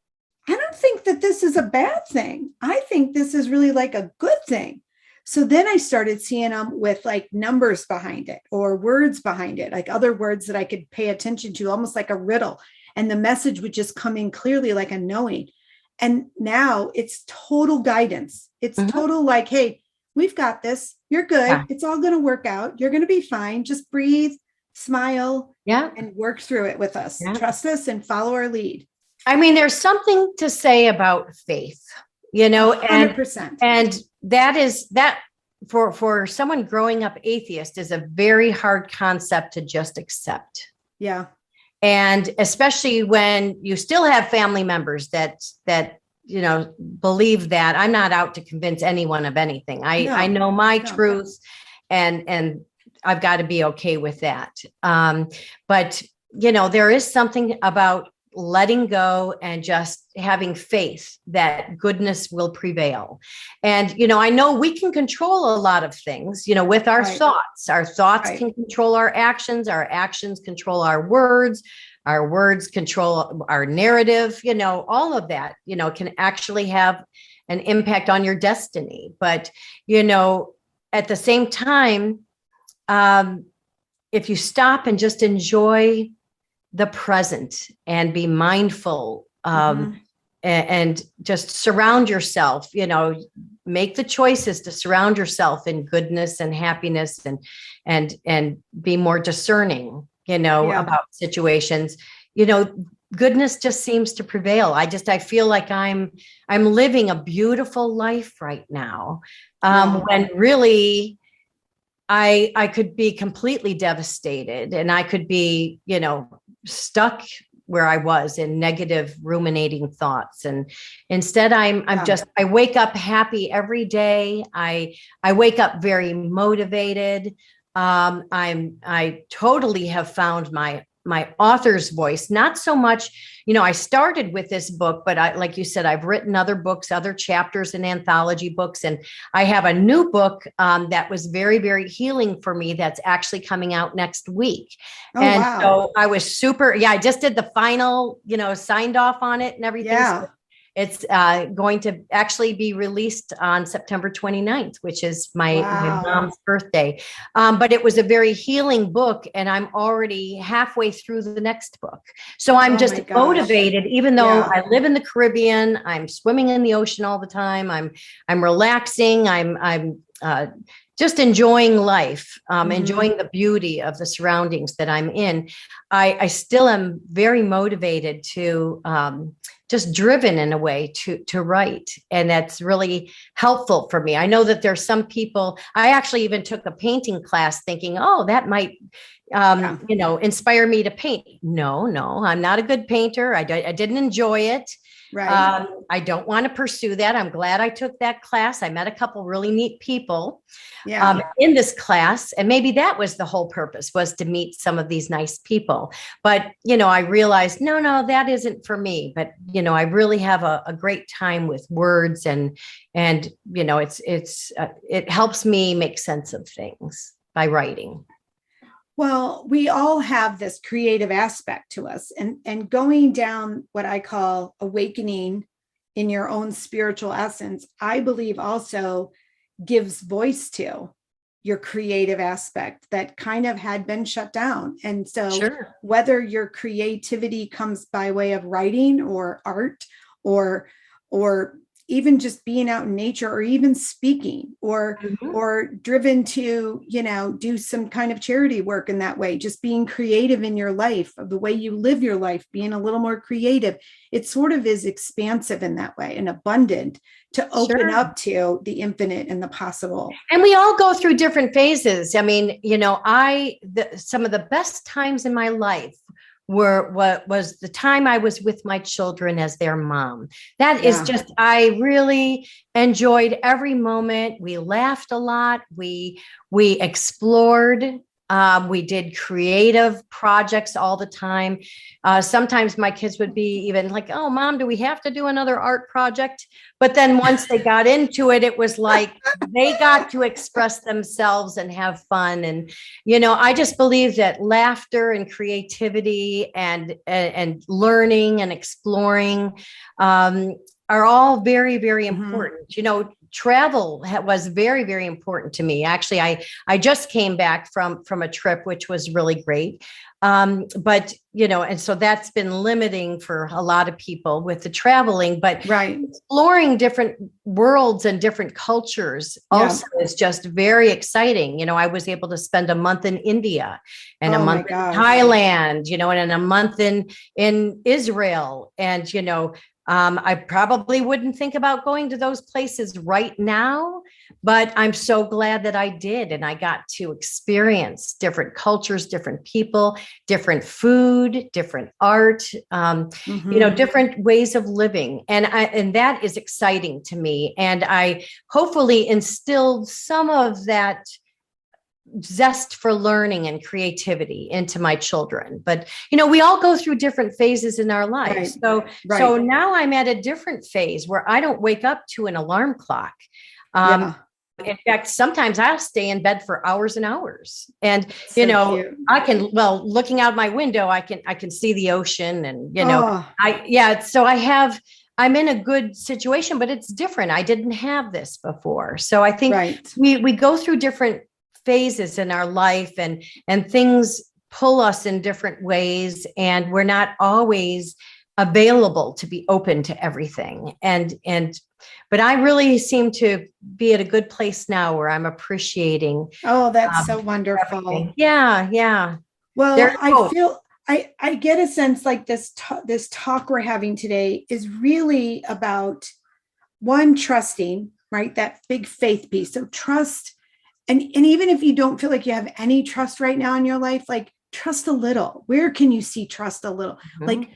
I don't think that this is a bad thing. I think this is really like a good thing. So then I started seeing them with like numbers behind it or words behind it, like other words that I could pay attention to, almost like a riddle. And the message would just come in clearly, like a knowing. And now it's total guidance. It's total like, hey, we've got this. You're good. Yeah. It's all going to work out. You're going to be fine. Just breathe, smile, and work through it with us. Yeah. Trust us and follow our lead. I mean, there's something to say about faith, you know, 100%. And that is that for someone growing up atheist is a very hard concept to just accept. Yeah. And especially when you still have family members that, you know, believe that. I'm not out to convince anyone of anything. I know my truth and I've got to be okay with that. But, you know, there is something about letting go and just having faith that goodness will prevail. And, you know, I know we can control a lot of things, you know, with our thoughts. Our thoughts can control our actions control our words control our narrative, you know, all of that, you know, can actually have an impact on your destiny. But, you know, at the same time, if you stop and just enjoy the present and be mindful, and just surround yourself, you know, make the choices to surround yourself in goodness and happiness and be more discerning, you know, about situations, you know, goodness just seems to prevail. I feel like I'm living a beautiful life right now. When really I could be completely devastated and I could be, you know, stuck where I was in negative ruminating thoughts. And instead I wake up happy every day. I wake up very motivated. I totally have found my author's voice, not so much, you know, I started with this book, but like you said, I've written other books, other chapters and anthology books. And I have a new book that was very, very healing for me. That's actually coming out next week. So I was super, I just did the final, you know, signed off on it and everything. Yeah. So it's going to actually be released on September 29th, which is my mom's birthday. But it was a very healing book, and I'm already halfway through the next book. So I'm just motivated, even though I live in the Caribbean, I'm swimming in the ocean all the time. I'm relaxing. I'm just enjoying life, enjoying the beauty of the surroundings that I'm in. I still am very motivated to just driven in a way to write. And that's really helpful for me. I know that there's some people, I actually even took a painting class thinking, oh, that might, you know, inspire me to paint. No, I'm not a good painter. I didn't enjoy it. Right. I don't want to pursue that. I'm glad I took that class. I met a couple really neat people in this class. And maybe that was the whole purpose, was to meet some of these nice people. But, you know, I realized, no, that isn't for me. But, you know, I really have a great time with words and, you know, it helps me make sense of things by writing. Well, we all have this creative aspect to us, and going down what I call awakening in your own spiritual essence, I believe also gives voice to your creative aspect that kind of had been shut down. And so whether your creativity comes by way of writing or art or even just being out in nature, or even speaking, or driven to, do some kind of charity work in that way, just being creative in your life, of the way you live your life, being a little more creative. It sort of is expansive in that way and abundant to open up to the infinite and the possible. And we all go through different phases. I mean, some of the best times in my life was the time I was with my children as their mom. That is just, I really enjoyed every moment. We laughed a lot. We explored. We did creative projects all the time. Sometimes my kids would be even like, "Oh, Mom, do we have to do another art project?" But then once they got into it, it was like they got to express themselves and have fun. And, I just believe that laughter and creativity and learning and exploring are all very, very important. Travel was very, very important to me. Actually, I just came back from a trip, which was really great. But, and so that's been limiting for a lot of people with the traveling, but exploring different worlds and different cultures also is just very exciting. I was able to spend a month in India and a month in Thailand, and a month in Israel. And, I probably wouldn't think about going to those places right now, but I'm so glad that I did. And I got to experience different cultures, different people, different food, different art, different ways of living. And that is exciting to me. And I hopefully instilled some of that zest for learning and creativity into my children. But, we all go through different phases in our lives. So now I'm at a different phase where I don't wake up to an alarm clock. In fact, sometimes I'll stay in bed for hours and hours. And, cute. I can, looking out my window, I can see the ocean and, so I'm in a good situation, but it's different. I didn't have this before. So I think we go through different phases in our life, and things pull us in different ways, and we're not always available to be open to everything. But I really seem to be at a good place now where I'm appreciating. Oh, that's so wonderful. Everything. Yeah. Well, I feel I get a sense like this talk we're having today is really about one, trusting, right? That big faith piece. So trust. And even if you don't feel like you have any trust right now in your life, like trust a little. Where can you see trust a little? Like,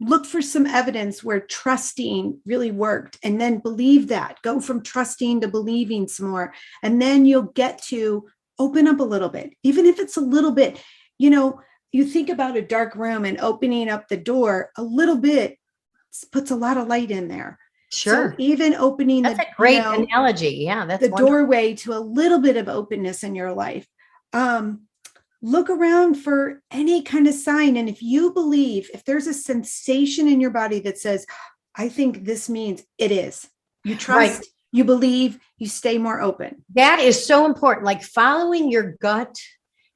look for some evidence where trusting really worked, and then believe that. Go from trusting to believing some more. And then you'll get to open up a little bit, even if it's a little bit. You think about a dark room, and opening up the door a little bit puts a lot of light in there. Sure. So even opening that's a great analogy. Yeah. That's the doorway to a little bit of openness in your life. Look around for any kind of sign. And if you believe, if there's a sensation in your body that says, I think this means it is, you trust, you believe, you stay more open. That is so important. Like following your gut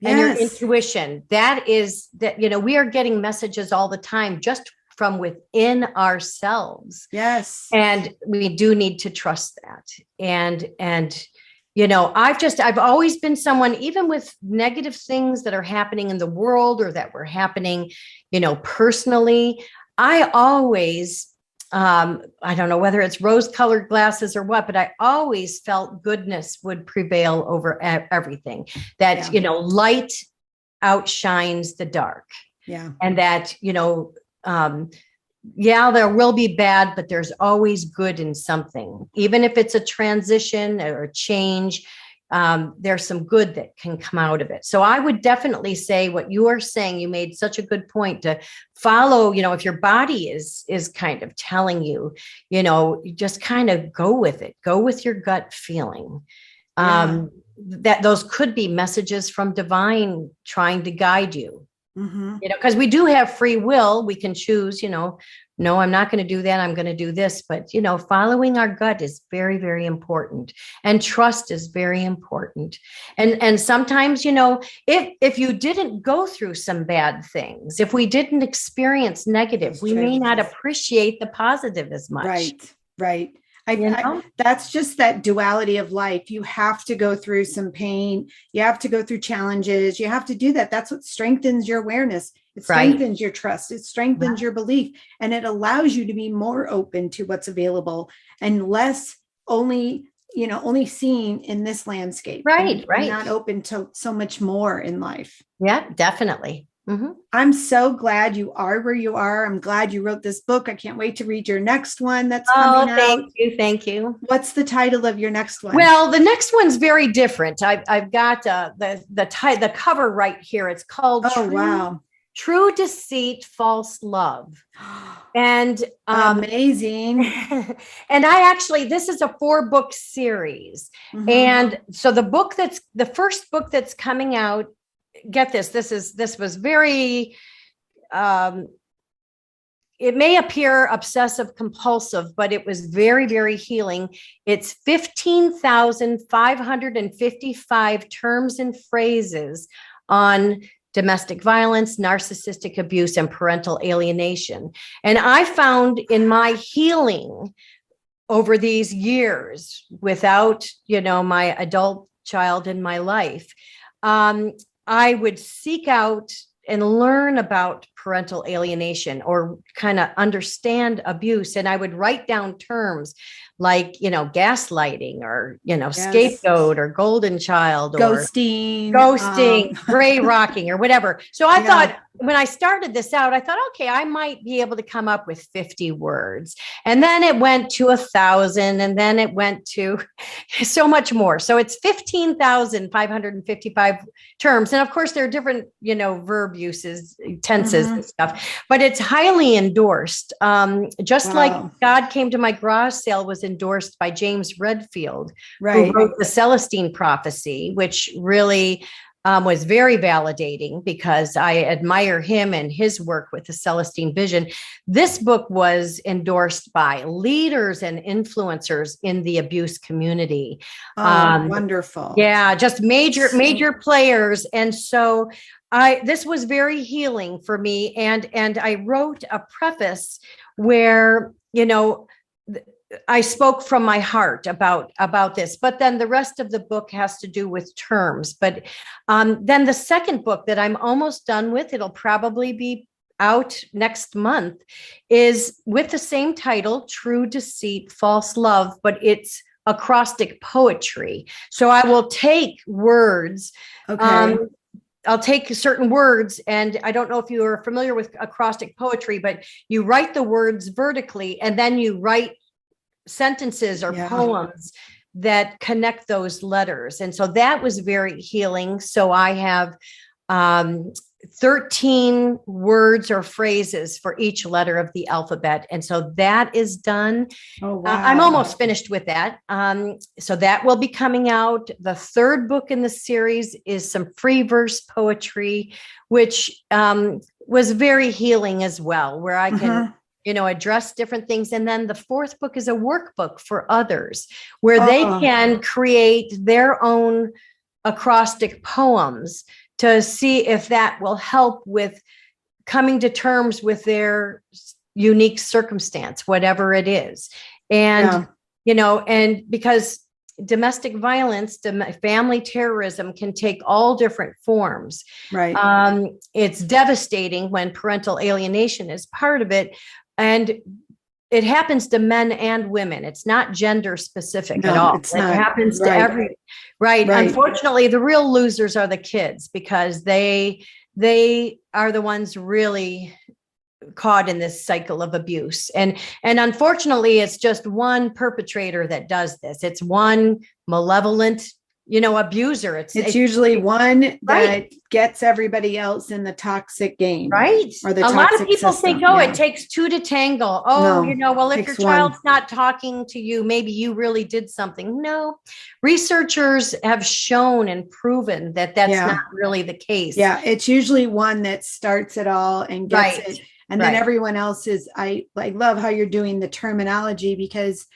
and your intuition. That is that, we are getting messages all the time, just from within ourselves. Yes. And we do need to trust that. And I've always been someone, even with negative things that are happening in the world or that were happening, personally, I always, I don't know whether it's rose-colored glasses or what, but I always felt goodness would prevail over everything. That, light outshines the dark. Yeah. And that, there will be bad, but there's always good in something. Even if it's a transition or a change, there's some good that can come out of it. So I would definitely say what you are saying, you made such a good point to follow, if your body is kind of telling you, you just kind of go with it, go with your gut feeling. That those could be messages from divine trying to guide you. Because we do have free will. We can choose, no, I'm not going to do that. I'm going to do this. But, following our gut is very, very important. And trust is very important. And sometimes, if you didn't go through some bad things, if we didn't experience negative, we may not appreciate the positive as much. Right. Right. You know? That's just that duality of life. You have to go through some pain. You have to go through challenges. You have to do that. That's what strengthens your awareness. It Right. strengthens your trust. It strengthens your belief, and it allows you to be more open to what's available and less only, only seen in this landscape. Right. And not open to so much more in life. Yeah, definitely. Mm-hmm. I'm so glad you are where you are. I'm glad you wrote this book. I can't wait to read your next one that's coming out. Thank you. Thank you. What's the title of your next one? Well, the next one's very different. I've got the cover right here. It's called True Deceit, False Love. And amazing. And this is a 4-book series. Mm-hmm. And so the first book that's coming out, get this, this was very, it may appear obsessive compulsive, but it was very, very healing. It's 15,555 terms and phrases on domestic violence, narcissistic abuse, and parental alienation. And I found in my healing over these years without, my adult child in my life, I would seek out and learn about parental alienation or kind of understand abuse. And I would write down terms like, gaslighting or, scapegoat or golden child or ghosting, gray rocking or whatever. So I thought when I started this out, I thought, okay, I might be able to come up with 50 words. And then it went to 1,000 and then it went to so much more. So it's 15,555 terms. And of course there are different, verb uses, tenses and stuff, but it's highly endorsed. Just like God Came to My Garage Sale was endorsed by James Redfield, who wrote the Celestine Prophecy, which really was very validating because I admire him and his work with the Celestine vision. This book was endorsed by leaders and influencers in the abuse community. Wonderful. Yeah, just major players. And so this was very healing for me. And I wrote a preface where, I spoke from my heart about this, but then the rest of the book has to do with terms. But then the second book that I'm almost done with, it'll probably be out next month, is with the same title, True Deceit, False Love, but it's acrostic poetry. So I will take words. I'll take certain words, and I don't know if you are familiar with acrostic poetry, but you write the words vertically and then you write sentences or poems that connect those letters. And so that was very healing. So I have 13 words or phrases for each letter of the alphabet. And so that is done. I'm almost finished with that. So that will be coming out. The third book in the series is some free verse poetry, which was very healing as well, where I can address different things. And then the fourth book is a workbook for others where they can create their own acrostic poems to see if that will help with coming to terms with their unique circumstance, whatever it is. And, and because domestic violence, family terrorism can take all different forms. Right. It's devastating when parental alienation is part of it. And it happens to men and women. It's not gender specific at all. It happens to every. Right. Unfortunately, the real losers are the kids because they are the ones really caught in this cycle of abuse. And unfortunately, it's just one perpetrator that does this. It's one malevolent, abuser. It's usually one that gets everybody else in the toxic game. Right. Or a lot of people think, it takes two to tangle. If your child's not talking to you, maybe you really did something. No, researchers have shown and proven that that's not really the case. Yeah. It's usually one that starts it all and gets it. And then everyone else is, I love how you're doing the terminology, because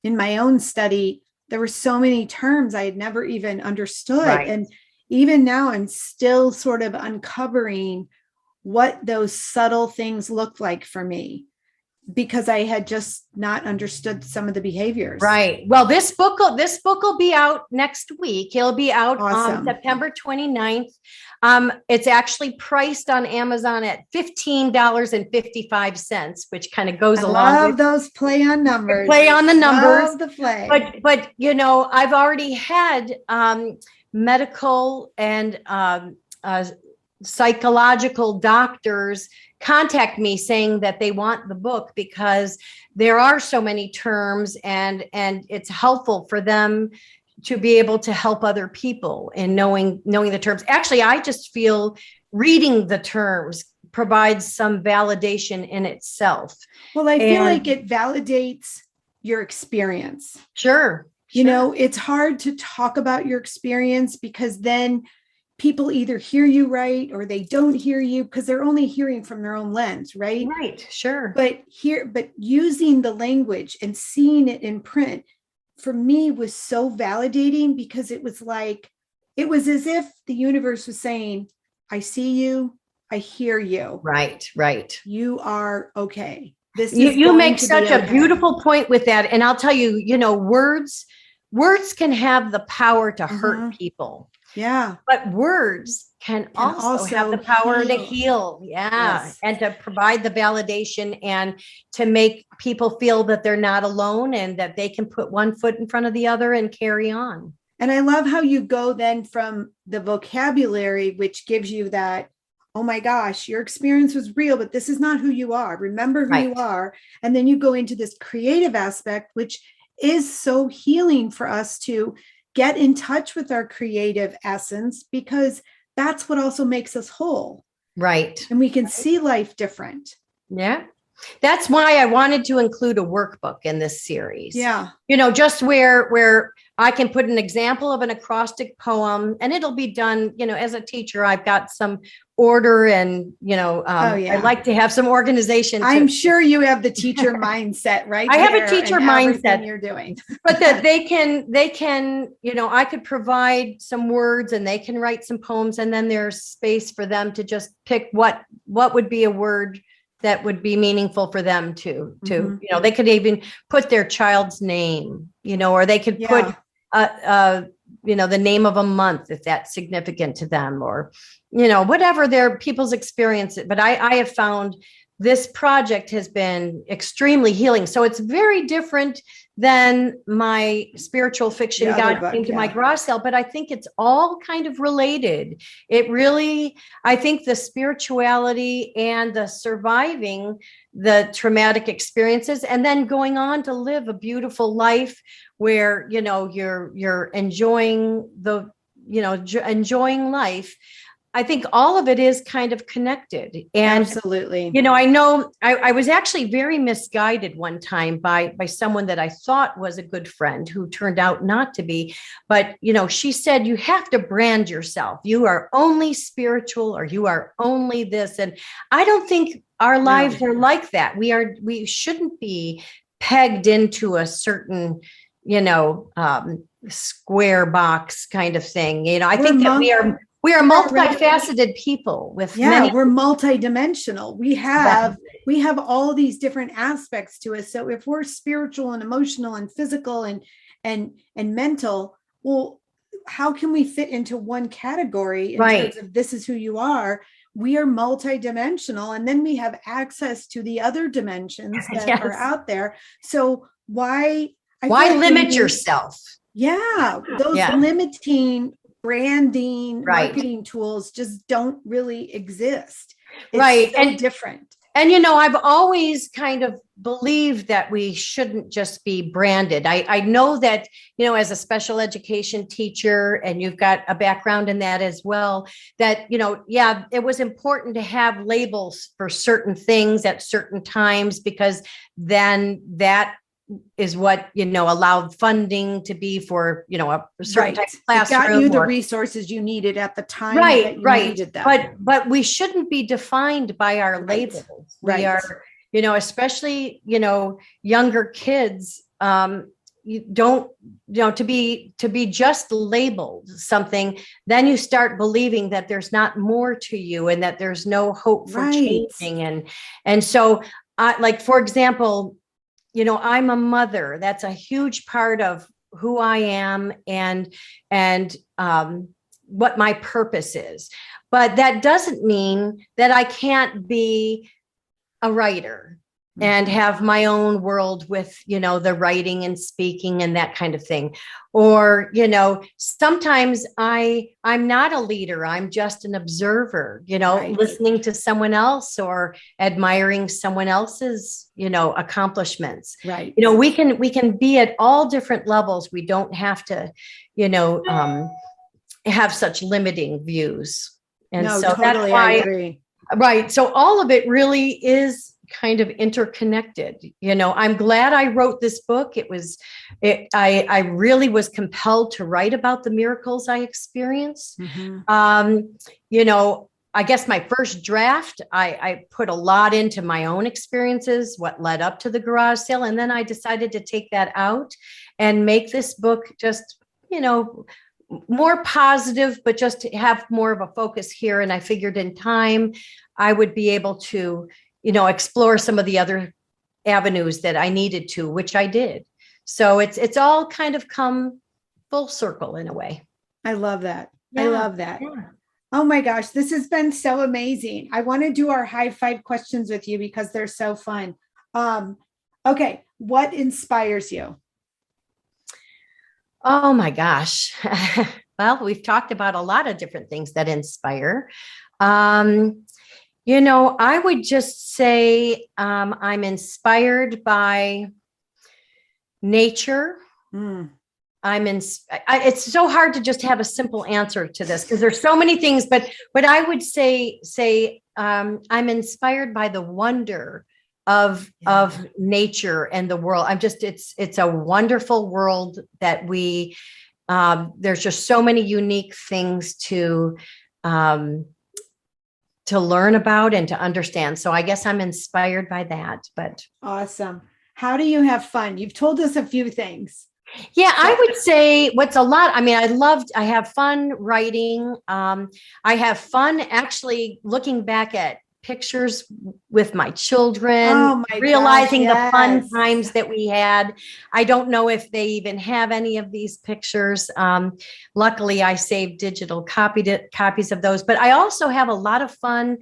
in my own study, there were so many terms I had never even understood. Right. And even now I'm still sort of uncovering what those subtle things look like for me because I had just not understood some of the behaviors. Right. Well, this book will be out next week. It'll be out on September 29th. It's actually priced on Amazon at $15.55, which kind of goes along. I love those play on numbers. Play on the numbers. Love the play. But you know, I've already had medical and psychological doctors contact me saying that they want the book because there are so many terms and it's helpful for them to be able to help other people in knowing the terms. Actually, I just feel reading the terms provides some validation in itself. Well, I feel like it validates your experience. Sure. You know, it's hard to talk about your experience because then people either hear you right or they don't hear you because they're only hearing from their own lens, right? Right, sure. But using the language and seeing it in print for me was so validating because it was as if the universe was saying, I see you, I hear you. Right. You are okay. You make such a beautiful point with that. And I'll tell you, you know, words can have the power to hurt people. Yeah. But words can also have the power to heal. Yeah. Yes. And to provide the validation and to make people feel that they're not alone and that they can put one foot in front of the other and carry on. And I love how you go then from the vocabulary, which gives you that, oh my gosh, your experience was real, but this is not who you are. Remember who you are. And then you go into this creative aspect, which is so healing for us to get in touch with our creative essence, because that's what also makes us whole. Right. And we can see life different. Yeah. That's why I wanted to include a workbook in this series. Yeah. You know, just where I can put an example of an acrostic poem and it'll be done, you know, as a teacher, I've got some order and, you know, I like to have some organization. I'm sure you have the teacher mindset, right? I have a teacher mindset you're doing, but that they can, you know, I could provide some words and they can write some poems and then there's space for them to just pick what would be a word that would be meaningful for them to, you know, they could even put their child's name, you know, or they could put, you know, the name of a month, if that's significant to them, or, you know, whatever their people's experience. But I have found this project has been extremely healing. So it's very different than my spiritual fiction, God Came to My Garage Sale, but I think it's all kind of related. It really, I think the spirituality and the surviving the traumatic experiences and then going on to live a beautiful life where, you know, you're enjoying enjoying life. I think all of it is kind of connected. And absolutely, you know, I know I was actually very misguided one time by someone that I thought was a good friend who turned out not to be. But, you know, she said, you have to brand yourself. You are only spiritual or you are only this. And I don't think our lives are like that. We shouldn't be pegged into a certain, you know, square box kind of thing. You know, I think that we are multifaceted people with many. We're multidimensional. We have all these different aspects to us. So if we're spiritual and emotional and physical and mental, well, how can we fit into one category in terms of this is who you are? We are multidimensional, and then we have access to the other dimensions that are out there. So why limit yourself? Yeah, those limiting branding, marketing tools just don't really exist. It's so different. And, you know, I've always kind of believed that we shouldn't just be branded. I know that, you know, as a special education teacher, and you've got a background in that as well, that, you know, it was important to have labels for certain things at certain times, because then that is what, you know, allowed funding to be for, you know, a certain type of classroom. It got you the resources you needed at the time that you needed them. But we shouldn't be defined by our labels. We are, you know, especially, you know, younger kids, you don't, you know, to be just labeled something, then you start believing that there's not more to you and that there's no hope for changing. And so like, for example, I'm a mother. That's a huge part of who I am and what my purpose is. But that doesn't mean that I can't be a writer and have my own world with, the writing and speaking and that kind of thing. Or, sometimes I'm not a leader. I'm just an observer, Right. listening to someone else or admiring someone else's, accomplishments. Right. We can be at all different levels. We don't have to, have such limiting views. And no, so totally, that's why, I agree. right. So all of it really is kind of interconnected. I'm glad I wrote this book. I really was compelled to write about the miracles I experienced. I guess my first draft, I put a lot into my own experiences, what led up to the garage sale. And then I decided to take that out and make this book just, more positive, but just to have more of a focus here. And I figured in time, I would be able to, explore some of the other avenues that I needed to, which I did. So it's all kind of come full circle in a way. I love that. Yeah. I love that. Yeah. Oh my gosh, this has been so amazing. I want to do our high five questions with you because they're so fun. Okay, what inspires you? Oh my gosh. Well, we've talked about a lot of different things that inspire. I would just say I'm inspired by nature. It's so hard to just have a simple answer to this because there's so many things, but I would say I'm inspired by the wonder of nature and the world. It's a wonderful world that there's just so many unique things to learn about and to understand. So I guess I'm inspired by that, but. Awesome. How do you have fun? You've told us a few things. Yeah, I would say what's a lot. I mean, I have fun writing. I have fun actually looking back at pictures with my children, realizing the fun times that we had. I don't know if they even have any of these pictures. Luckily, I saved digital copies of those, but I also have a lot of fun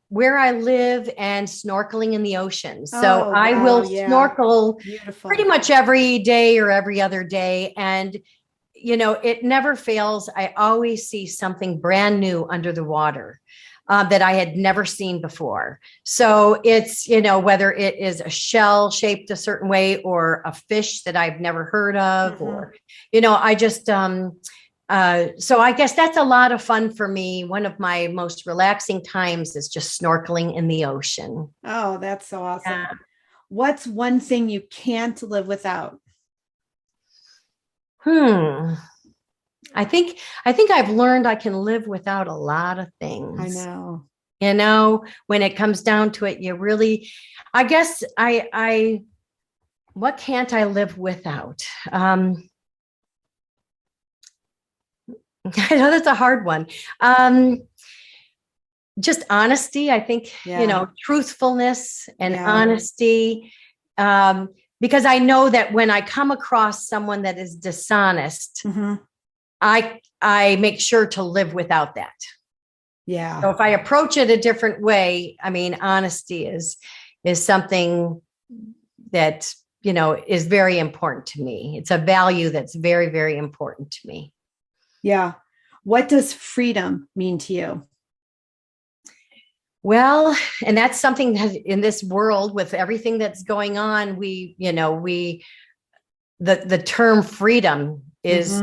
where I live and snorkeling in the ocean. So I will snorkel pretty much every day or every other day. And, it never fails. I always see something brand new under the water that I had never seen before. So it's, whether it is a shell shaped a certain way or a fish that I've never heard of, or, I just, so I guess that's a lot of fun for me. One of my most relaxing times is just snorkeling in the ocean. Oh, that's so awesome. Yeah. What's one thing you can't live without? I think I've learned I can live without a lot of things. I know. When it comes down to it, you really, I guess what can't I live without? I know that's a hard one. Just honesty, I think, truthfulness and honesty. Because I know that when I come across someone that is dishonest, I make sure to live without that. Yeah. So if I approach it a different way, I mean, honesty is something that, is very important to me. It's a value that's very, very important to me. Yeah. What does freedom mean to you? Well, and that's something that in this world with everything that's going on, the term freedom is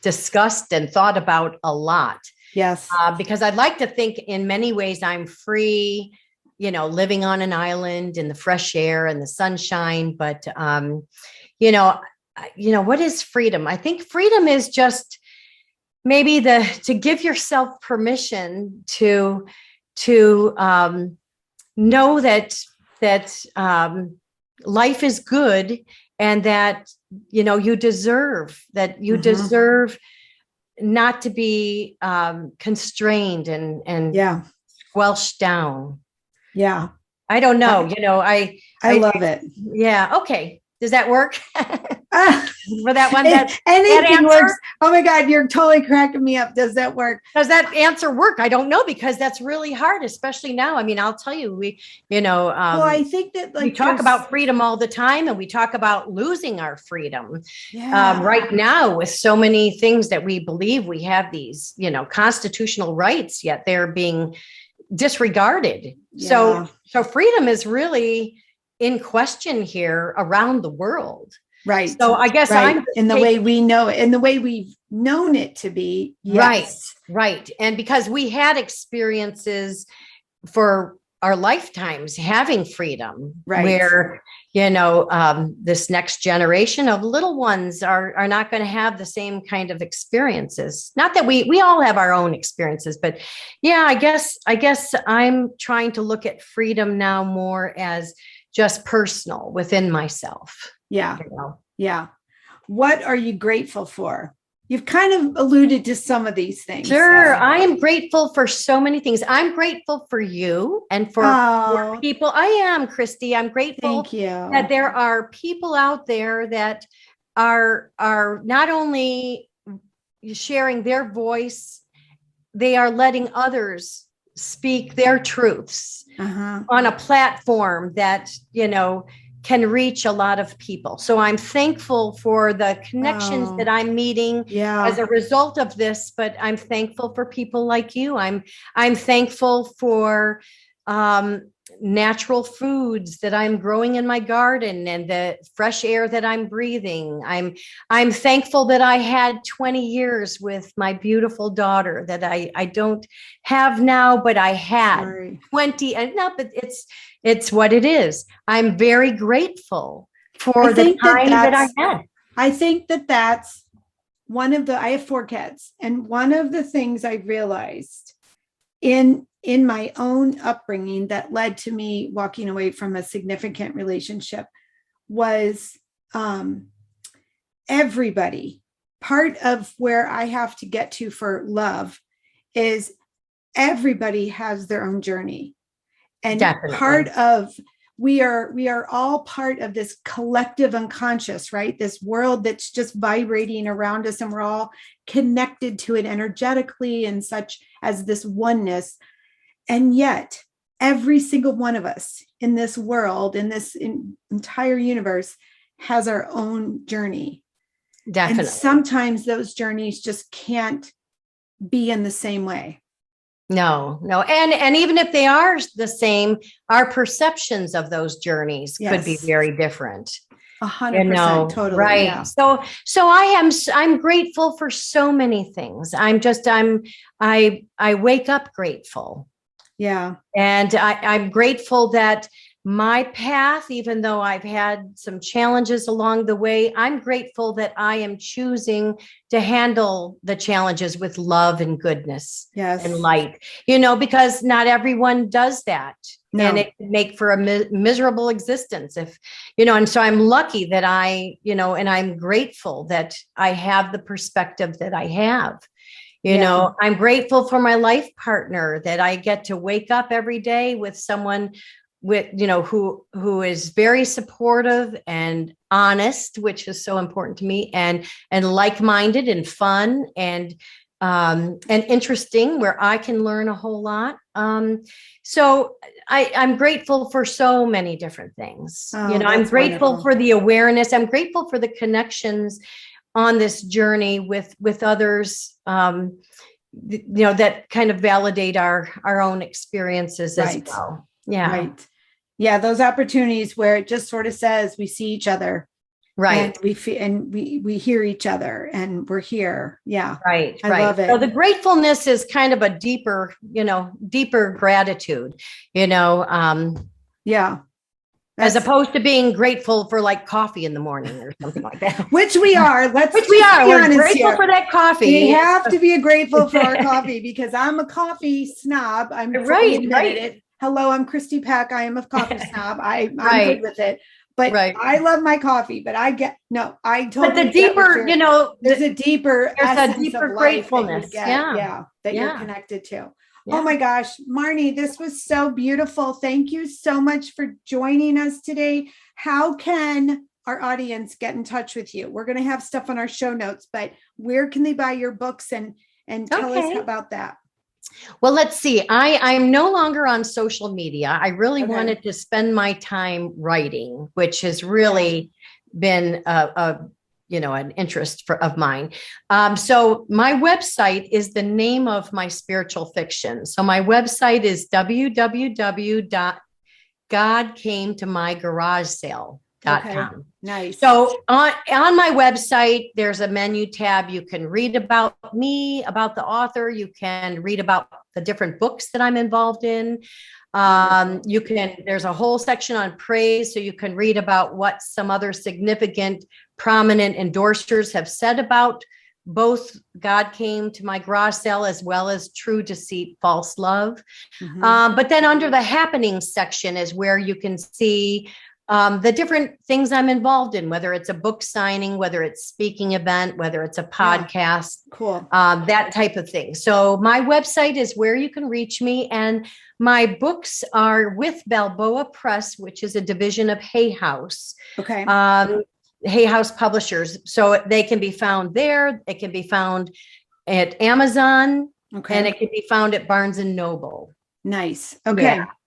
discussed and thought about a lot. Yes. Because I'd like to think in many ways I'm free, living on an island in the fresh air and the sunshine. But, what is freedom? I think freedom is just maybe to give yourself permission to know that life is good and that, you deserve not to be constrained and squelched down. Yeah. I don't know. I love it. Yeah. Okay. Does that work? Ah, For that one, anything works. Oh my God, you're totally cracking me up. Does that work? Does that answer work? I don't know, because that's really hard, especially now. I mean, I'll tell you, Well, I think that we talk about freedom all the time, and we talk about losing our freedom. Yeah. Right now, with so many things that we believe we have these, constitutional rights, yet they're being disregarded. Yeah. So freedom is really in question here around the world. Right. So I guess I'm in the way we know it, in the way we've known it to be. Yes. Right. And because we had experiences for our lifetimes having freedom, where, this next generation of little ones are not going to have the same kind of experiences. Not that we all have our own experiences, but yeah, I guess I'm trying to look at freedom now more as just personal within myself. Yeah. Yeah. What are you grateful for? You've kind of alluded to some of these things. Sure. I am grateful for so many things. I'm grateful for you and for people. I am, Christy. I'm grateful that there are people out there that are not only sharing their voice, they are letting others speak their truths on a platform that, can reach a lot of people. So I'm thankful for the connections that I'm meeting as a result of this, but I'm thankful for people like you. I'm thankful for natural foods that I'm growing in my garden and the fresh air that I'm breathing. I'm thankful that I had 20 years with my beautiful daughter that I don't have now, but I had 20. And no, but it's what it is. I'm very grateful for the time that I had. I think that's one of I have 4 kids, and one of the things I realized in my own upbringing that led to me walking away from a significant relationship was everybody. Part of where I have to get to for love is everybody has their own journey. And part of we are all part of this collective unconscious, right? This world that's just vibrating around us, and we're all connected to it energetically and such as this oneness. And yet every single one of us in this world, in this entire universe, has our own journey. Definitely. And sometimes those journeys just can't be in the same way. No. And even if they are the same, our perceptions of those journeys could be very different. 100%. Totally. Right. Yeah. So I'm grateful for so many things. I wake up grateful. Yeah. And I'm grateful that my path, even though I've had some challenges along the way, I'm grateful that I am choosing to handle the challenges with love and goodness and light, because not everyone does that. No. And it can make for a miserable existence and so I'm lucky that and I'm grateful that I have the perspective that I have. I'm grateful for my life partner, that I get to wake up every day with someone who is very supportive and honest, which is so important to me, and like-minded and fun and interesting, where I can learn a whole lot. So I'm grateful for so many different things. I'm grateful for the awareness. I'm grateful for the connections on this journey with others, that kind of validate our own experiences as well. Yeah. Right. Yeah. Those opportunities where it just sort of says we see each other. Right. And we feel, and we hear each other, and we're here. Yeah. Right. I love it. So the gratefulness is kind of a deeper gratitude, yeah. As opposed to being grateful for like coffee in the morning or something like that. Which we are. We're grateful for that coffee. We have to be grateful for our coffee, because I'm a coffee snob. I'm admitted it. Hello, I'm Christy Peck. I am a coffee snob. I'm good with it. But I love my coffee, but I totally. But the deeper, there's a deeper gratefulness. That you're connected to. Oh my gosh, Marni, this was so beautiful. Thank you so much for joining us today. How can our audience get in touch with you? We're going to have stuff on our show notes, but where can they buy your books and tell us about that? Well, let's see. I'm no longer on social media. I really wanted to spend my time writing, which has really been an interest of mine. So my website is the name of my spiritual fiction. So my website is www.godcametomygarage.com. Nice. So on my website, there's a menu tab. You can read about me, about the author. You can read about the different books that I'm involved in. There's a whole section on praise. So you can read about what some other significant, prominent endorsers have said about both God Came to My Garage Sale as well as True Deceit, False Love. But then under the happenings section is where you can see the different things I'm involved in, whether it's a book signing, whether it's speaking event, whether it's a podcast, that type of thing. So my website is where you can reach me. And my books are with Balboa Press, which is a division of Hay House. Hay House Publishers. So they can be found there. It can be found at Amazon. And it can be found at Barnes and Noble. Nice.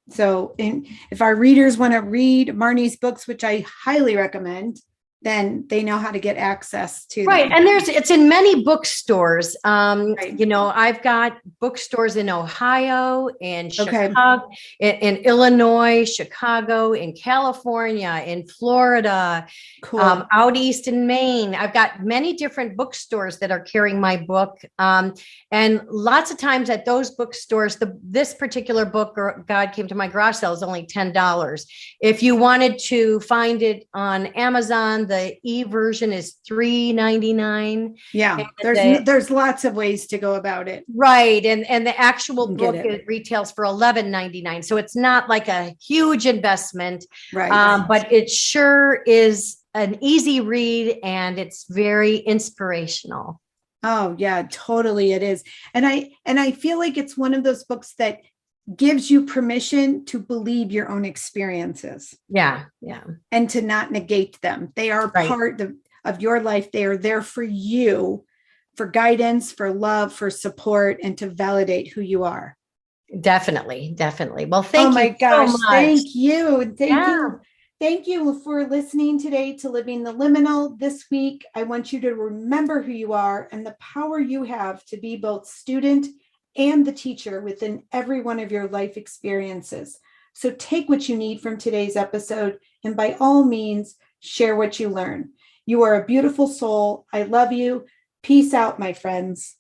So if our readers want to read Marni's books, which I highly recommend, then they know how to get access to them. And it's in many bookstores. I've got bookstores in Ohio, in Chicago, in Illinois, Chicago, in California, in Florida, out east in Maine. I've got many different bookstores that are carrying my book. And lots of times at those bookstores, this particular book, God Came to My Garage Sale, is only $10. If you wanted to find it on Amazon, the e-version is $3.99. There's lots of ways to go about it. And the actual book it retails for $11.99. So it's not like a huge investment, but it sure is an easy read, and it's very inspirational. Oh yeah, totally it is. And I feel like it's one of those books that gives you permission to believe your own experiences. And to not negate them. They are part of your life. They are there for you, for guidance, for love, for support, and to validate who you are. Definitely. Well, thank you. Oh my gosh. So much. Thank you. Thank you for listening today to Living the Liminal. This week, I want you to remember who you are and the power you have to be both student and the teacher within every one of your life experiences. So take what you need from today's episode, and by all means, share what you learn. You are a beautiful soul. I love you. Peace out, my friends.